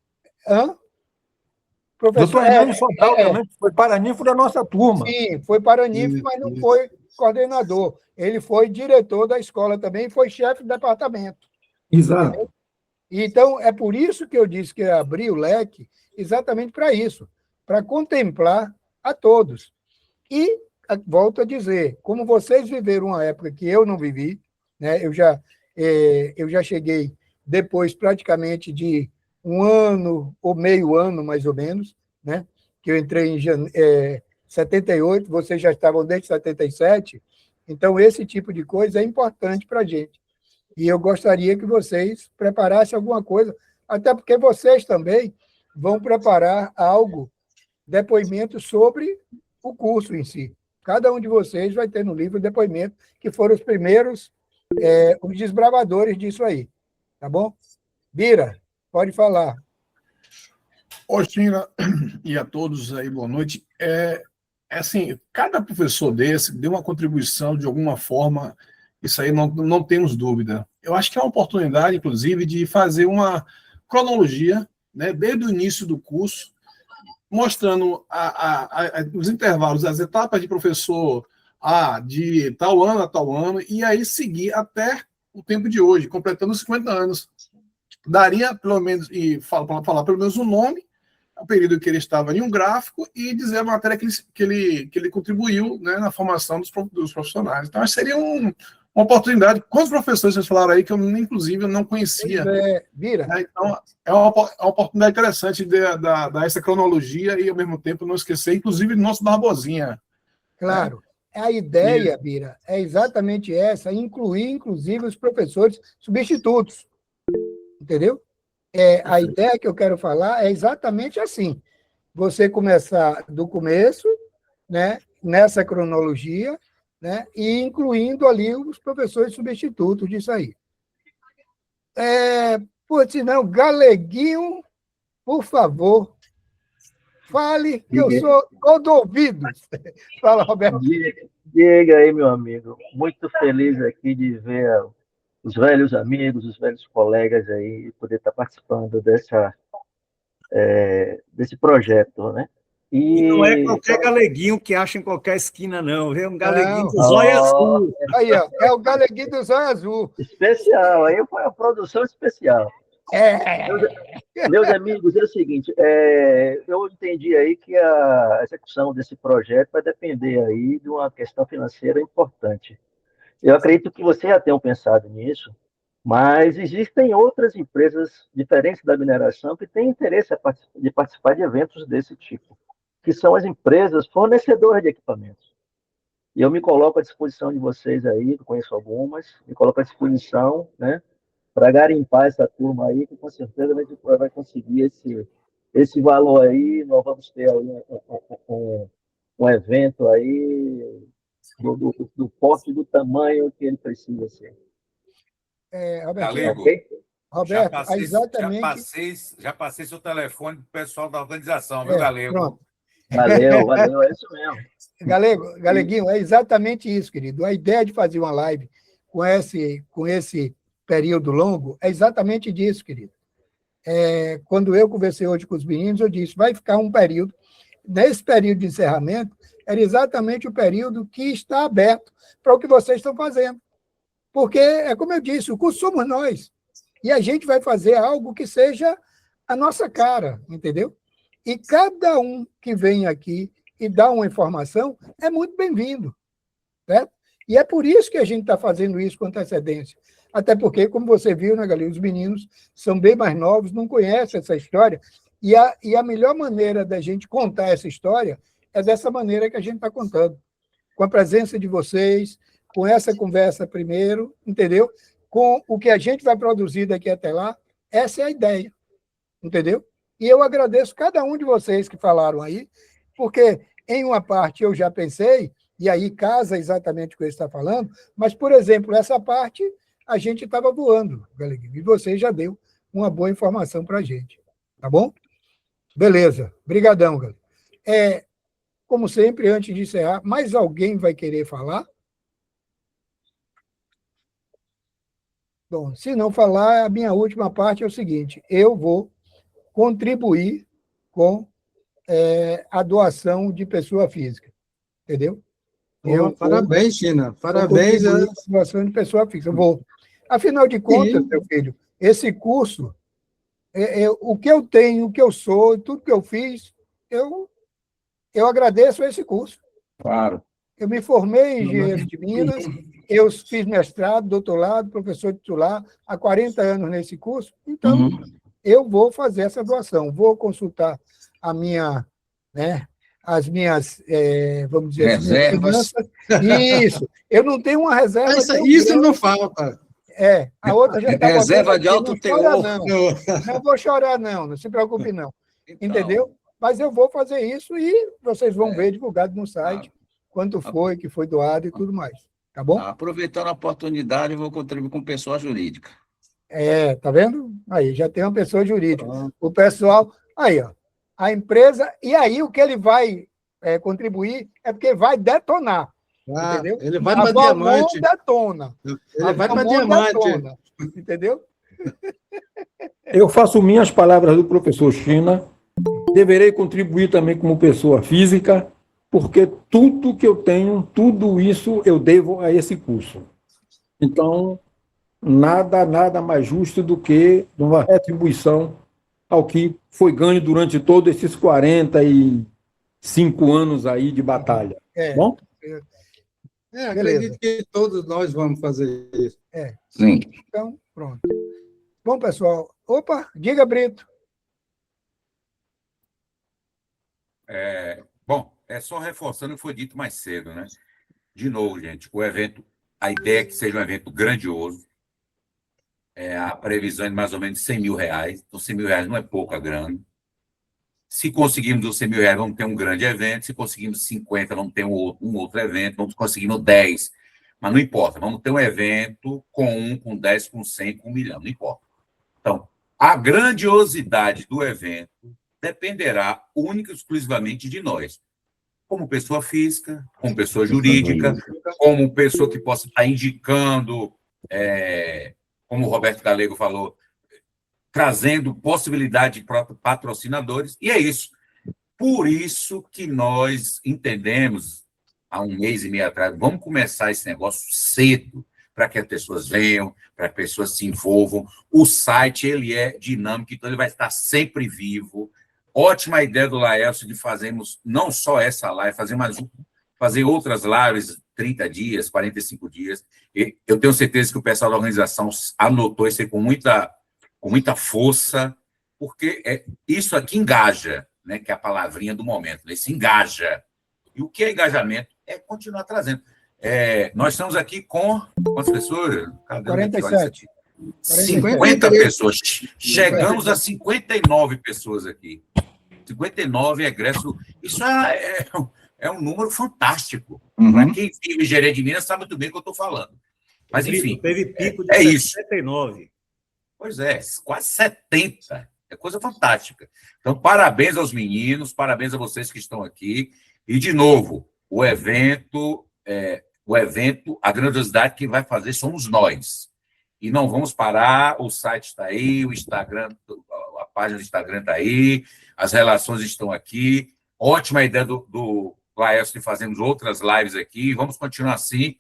Professor, doutor Hernani Sobral também foi paraninfo da nossa turma. Sim, foi paraninfo, mas não foi coordenador. Ele foi diretor da escola também, foi chefe do departamento. Exato. Entendeu? Então, é por isso que eu disse que eu abri o leque, exatamente para isso, para contemplar a todos. E, volto a dizer, como vocês viveram uma época que eu não vivi, né, eu já cheguei depois praticamente de um ano ou meio ano, mais ou menos, né? Que eu entrei em 78, vocês já estavam desde 77, então esse tipo de coisa é importante para a gente. E eu gostaria que vocês preparassem alguma coisa, até porque vocês também vão preparar algo, depoimento sobre o curso em si. Cada um de vocês vai ter no livro depoimento, que foram os primeiros, os desbravadores disso aí. Tá bom? Bira, pode falar. Ô, China, e a todos aí, boa noite. Assim, cada professor desse deu uma contribuição de alguma forma, isso aí não temos dúvida. Eu acho que é uma oportunidade, inclusive, de fazer uma cronologia, né, desde o início do curso, mostrando os intervalos, as etapas de professor de tal ano a tal ano, e aí seguir até o tempo de hoje, completando 50 anos. Daria, pelo menos, e falar pelo menos o nome, o período que ele estava em um gráfico e dizer a matéria que ele contribuiu, né, na formação dos profissionais. Então, seria uma oportunidade. Quantos professores vocês falaram aí que eu, inclusive, eu não conhecia? Vira. Então, é uma oportunidade interessante de dar essa cronologia e, ao mesmo tempo, não esquecer, inclusive, do nosso Barbosinha. Claro. A ideia, Bira, é exatamente essa, incluir, inclusive, os professores substitutos. Entendeu? A ideia que eu quero falar é exatamente assim. Você começar do começo, né, nessa cronologia, né, e incluindo ali os professores substitutos disso aí. Por sinal, Galeguinho, por favor, fale, que eu sou todo ouvido. Fala, Roberto. Diga aí, meu amigo. Muito feliz aqui de ver os velhos amigos, os velhos colegas aí, poder estar participando desse projeto, né? E não é qualquer galeguinho que acha em qualquer esquina, não. É um galeguinho do zóio azul. Aí, ó, é o galeguinho do zóio azul. Especial, aí foi a produção especial. Meus amigos, é o seguinte, eu entendi aí que a execução desse projeto vai depender aí de uma questão financeira importante. Eu acredito que vocês já tenham pensado nisso, mas existem outras empresas diferentes da mineração que têm interesse de participar de eventos desse tipo, que são as empresas fornecedoras de equipamentos. E eu me coloco à disposição de vocês aí, eu conheço algumas, me coloco à disposição, né, para garimpar essa turma aí, que com certeza a gente vai conseguir esse valor aí. Nós vamos ter aí um evento aí do porte do tamanho que ele precisa ser. Galego, okay? Roberto, exatamente... já passei seu telefone para o pessoal da organização, viu, Galego? Pronto. Valeu, é isso mesmo. Galeguinho, é exatamente isso, querido. A ideia de fazer uma live com esse período longo é exatamente disso, querido. Quando eu conversei hoje com os meninos, eu disse, vai ficar um período, nesse período de encerramento, era exatamente o período que está aberto para o que vocês estão fazendo. Porque, como eu disse, o curso somos nós. E a gente vai fazer algo que seja a nossa cara, entendeu? E cada um que vem aqui e dá uma informação é muito bem-vindo, certo? E é por isso que a gente está fazendo isso com antecedência. Até porque, como você viu, né, galera, os meninos são bem mais novos, não conhecem essa história, e a melhor maneira da gente contar essa história é dessa maneira que a gente está contando, com a presença de vocês, com essa conversa primeiro, entendeu? Com o que a gente vai produzir daqui até lá, essa é a ideia, entendeu? E eu agradeço cada um de vocês que falaram aí, porque em uma parte eu já pensei, e aí casa exatamente o que ele está falando, mas, por exemplo, essa parte a gente estava voando, Galeguinho, e você já deu uma boa informação para a gente, tá bom? Beleza, brigadão, galera. Como sempre, antes de encerrar, mais alguém vai querer falar? Bom, se não falar, a minha última parte é o seguinte, eu vou contribuir com a doação de pessoa física, entendeu? Parabéns, China, parabéns. Doação de pessoa física, eu vou. Afinal de contas, meu filho, esse curso, o que eu tenho, o que eu sou, tudo que eu fiz, eu agradeço a esse curso. Claro. Eu me formei em engenheiro de Minas, eu fiz mestrado, doutorado, professor titular, há 40 anos nesse curso, então eu vou fazer essa doação, vou consultar a minha, né, as minhas, vamos dizer, as minhas Reservas. finanças. Isso, eu não tenho uma reserva. Isso não falta. A outra já está Reserva de alto não teor. chora, não vou chorar, não se preocupe, não. Então, Entendeu? Mas eu vou fazer isso e vocês vão ver divulgado no site quanto foi, que foi doado e tudo mais. Tá bom? Aproveitando a oportunidade, eu vou contribuir com pessoa jurídica. Tá vendo? Aí, já tem uma pessoa jurídica. O pessoal, aí, ó, a empresa, e aí o que ele vai contribuir é porque vai detonar. Entendeu? Ele vai para diamante. Detona. Ele vai para diamante. Detona, entendeu? Eu faço minhas palavras do professor China, deverei contribuir também como pessoa física, porque tudo que eu tenho, tudo isso eu devo a esse curso. Então, nada mais justo do que uma retribuição ao que foi ganho durante todos esses 45 anos aí de batalha. Bom? Acredito que todos nós vamos fazer isso. Sim. Então, pronto. Bom, pessoal. Opa, diga, Brito. Bom, só reforçando o que foi dito mais cedo, né? De novo, gente, o evento, a ideia é que seja um evento grandioso. A previsão é de mais ou menos R$100 mil. Então, R$100 mil não é pouca grana. Se conseguirmos os R$100 mil, vamos ter um grande evento. Se conseguirmos 50, vamos ter um outro evento. Vamos conseguindo 10. Mas não importa, vamos ter um evento com 1, com 10, com 100, com 1 milhão, não importa. Então, a grandiosidade do evento dependerá única e exclusivamente de nós, como pessoa física, como pessoa jurídica, como pessoa que possa estar indicando, como o Roberto Galego falou, trazendo possibilidade de patrocinadores, e é isso. Por isso que nós entendemos, há 1 mês e meio atrás, vamos começar esse negócio cedo, para que as pessoas venham, para que as pessoas se envolvam. O site, ele é dinâmico, então ele vai estar sempre vivo. Ótima ideia do Laércio de fazermos não só essa live, fazer outras lives, 30 dias, 45 dias. E eu tenho certeza que o pessoal da organização anotou isso aí com muita força, porque isso aqui engaja, né, que é a palavrinha do momento, né? Isso engaja. E o que é engajamento? É continuar trazendo. Nós estamos aqui com quantas pessoas? 47. 50 pessoas. Chegamos a 59 pessoas aqui. 59 egressos. Isso é um número fantástico. Para quem vive em Engenharia de Minas sabe muito bem o que eu estou falando. Mas, enfim, teve pico de 69. Isso. Pois quase 70. É coisa fantástica. Então, parabéns aos meninos, parabéns a vocês que estão aqui. E, de novo, o evento, a grandiosidade que vai fazer somos nós. E não vamos parar, o site está aí, o Instagram, a página do Instagram está aí, as relações estão aqui. Ótima ideia do Laércio de fazermos outras lives aqui. Vamos continuar assim.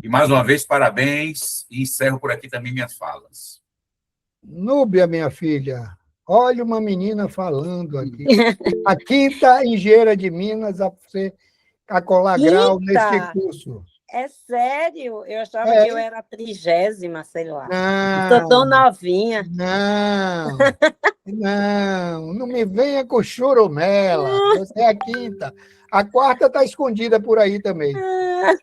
E, mais uma vez, parabéns. E encerro por aqui também minhas falas. Núbia, minha filha, olha uma menina falando aqui. A quinta engenheira de Minas a colar grau nesse curso. É sério? Eu achava que eu era a 30ª, sei lá. Não, estou tão novinha. Não me venha com churumela. Você é a quinta. A quarta está escondida por aí também.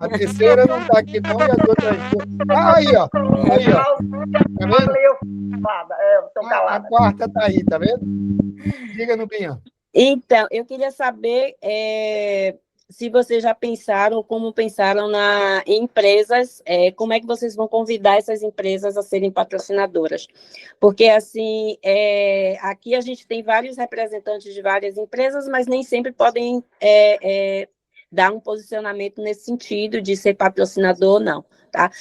A terceira não está aqui, não, e as outras duas. Aí, ó. Tá vendo? A quarta está aí, tá vendo? Diga, Nubinha. Então, eu queria saber se vocês já pensaram, como pensaram em empresas, como é que vocês vão convidar essas empresas a serem patrocinadoras. Porque, assim, aqui a gente tem vários representantes de várias empresas, mas nem sempre podem dar um posicionamento nesse sentido de ser patrocinador ou não. Tá?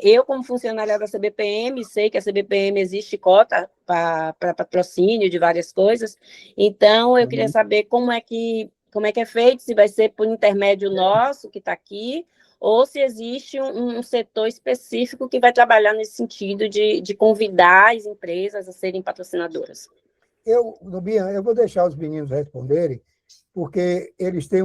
Eu, como funcionária da CBPM, sei que a CBPM existe cota para patrocínio de várias coisas, então eu queria saber como é que é feito, se vai ser por intermédio nosso, que está aqui, ou se existe um setor específico que vai trabalhar nesse sentido de convidar as empresas a serem patrocinadoras. Nubinha, eu vou deixar os meninos responderem, porque eles têm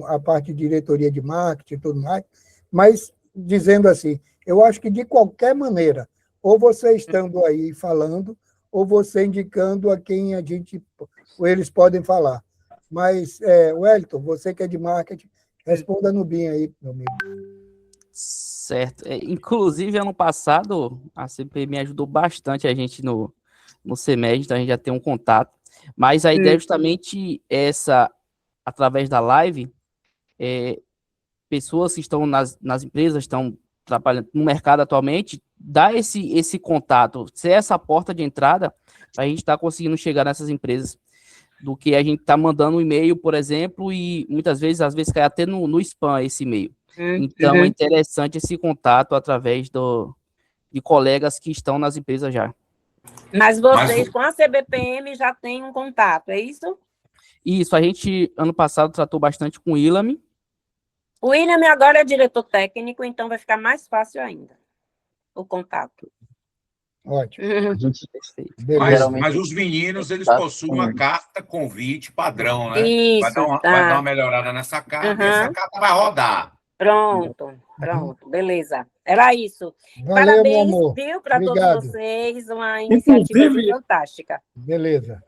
a parte de diretoria de marketing e tudo mais, mas dizendo assim, eu acho que de qualquer maneira, ou você estando aí falando, ou você indicando a quem ou eles podem falar. Mas, Wellington, você que é de marketing, responda no BIM aí, meu amigo. Certo. Inclusive, ano passado, a CPI me ajudou bastante a gente no CEMED, então a gente já tem um contato. Mas a ideia é justamente essa, através da live, pessoas que estão nas empresas, estão trabalhando no mercado atualmente, dar esse contato, ser essa porta de entrada, para a gente estar conseguindo chegar nessas empresas, do que a gente está mandando um e-mail, por exemplo, e muitas vezes, às vezes, cai até no spam esse e-mail. Então, é interessante esse contato através de colegas que estão nas empresas já. Mas vocês, com a CBPM, já têm um contato, é isso? Isso, a gente, ano passado, tratou bastante com o William. O William agora é diretor técnico, então vai ficar mais fácil ainda o contato. Ótimo. Mas os meninos, eles possuem uma carta convite padrão, né? Isso, vai dar uma melhorada nessa carta, e essa carta vai rodar. Pronto, beleza. Era isso. Valeu, Parabéns, meu amor. viu, para todos vocês, uma iniciativa fantástica. Beleza.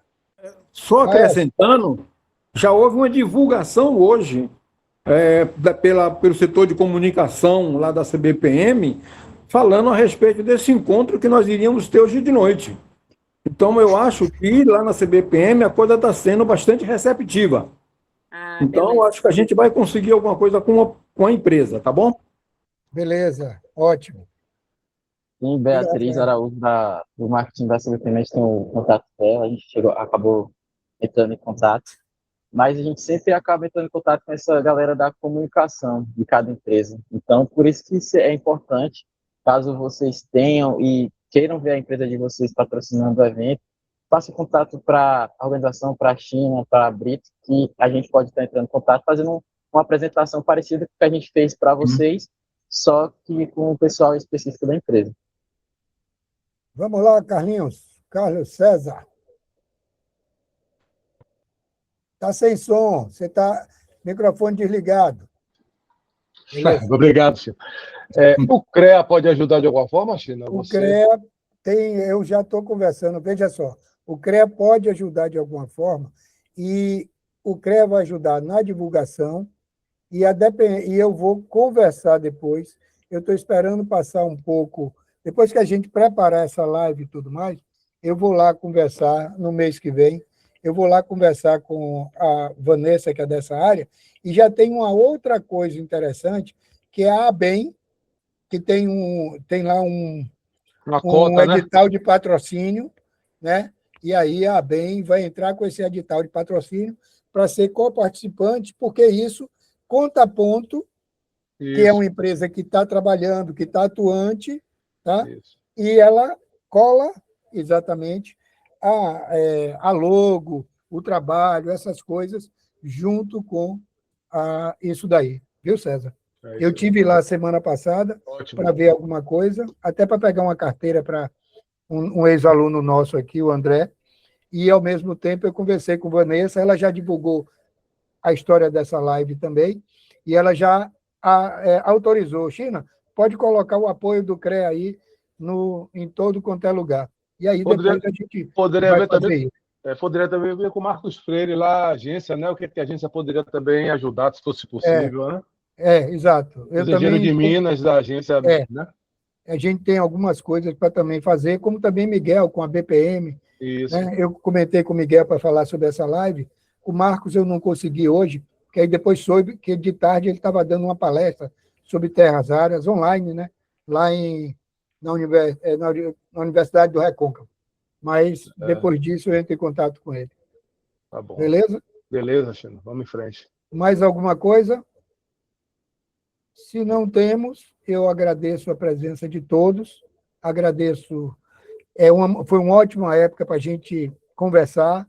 Só acrescentando, já houve uma divulgação hoje pelo setor de comunicação lá da CBPM, falando a respeito desse encontro que nós iríamos ter hoje de noite. Então, eu acho que lá na CBPM a coisa está sendo bastante receptiva. Então, eu acho que a gente vai conseguir alguma coisa com a empresa, tá bom? Beleza, ótimo. Sim, Beatriz Araújo, do marketing da CBPM, a gente tem o contato dela, a gente acabou entrando em contato, mas a gente sempre acaba entrando em contato com essa galera da comunicação de cada empresa. Então, por isso que isso é importante, caso vocês tenham e queiram ver a empresa de vocês patrocinando o evento, faça contato para a organização, para a China, para a Brito, que a gente pode estar entrando em contato, fazendo uma apresentação parecida com o que a gente fez para vocês, só que com o pessoal específico da empresa. Vamos lá, Carlinhos. Carlos César. Está sem som, você está microfone desligado. Obrigado, senhor. O CREA pode ajudar de alguma forma, China? O CREA eu já estou conversando, veja só, o CREA pode ajudar de alguma forma, e o CREA vai ajudar na divulgação, e eu vou conversar depois. Eu estou esperando passar um pouco, depois que a gente preparar essa live e tudo mais, eu vou lá conversar no mês que vem, eu vou lá conversar com a Vanessa, que é dessa área, e já tem uma outra coisa interessante, que é a ABEM, que tem lá um edital, né, de patrocínio, né? E aí a ABEM vai entrar com esse edital de patrocínio para ser coparticipante, porque isso conta ponto, que é uma empresa que está trabalhando, que está atuante, tá? E ela cola exatamente a logo, o trabalho, essas coisas, junto com isso daí. Viu, César? Eu tive lá semana passada para ver alguma coisa, até para pegar uma carteira para um ex-aluno nosso aqui, o André, e, ao mesmo tempo, eu conversei com a Vanessa, ela já divulgou a história dessa live também, e ela já autorizou. China, pode colocar o apoio do CREA aí em todo quanto é lugar. E aí depois a gente poderia vai ver fazer também, isso. Poderia também ver com o Marcos Freire lá, a agência, né? O que a agência poderia também ajudar, se fosse possível, né? Exato. Os engenheiros de Minas, da agência, né? A gente tem algumas coisas para também fazer, como também Miguel, com a BPM. Isso. Né? Eu comentei com o Miguel para falar sobre essa live. O Marcos eu não consegui hoje, porque aí depois soube que de tarde ele estava dando uma palestra sobre terras áreas online, né? Lá na Universidade do Recôncavo. Mas depois disso eu entro em contato com ele. Tá bom. Beleza? Beleza, Chino. Vamos em frente. Mais alguma coisa? Se não temos, eu agradeço a presença de todos. Agradeço. Foi uma ótima época para a gente conversar,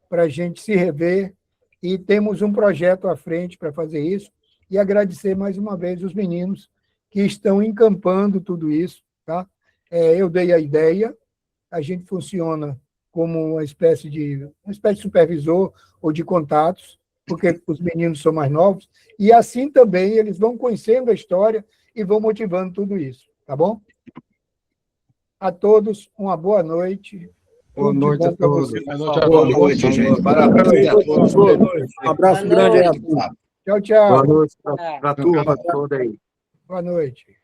para a gente se rever, e temos um projeto à frente para fazer isso. E agradecer mais uma vez os meninos que estão encampando tudo isso. Tá? Eu dei a ideia, a gente funciona como uma espécie de supervisor ou de contatos, porque os meninos são mais novos, e assim também eles vão conhecendo a história e vão motivando tudo isso. Tá bom? A todos, uma boa noite. Boa noite a todos. Boa noite, gente. Parabéns a todos. Um abraço grande aí a todos. Tchau, tchau. Boa noite para a turma toda aí. Boa noite.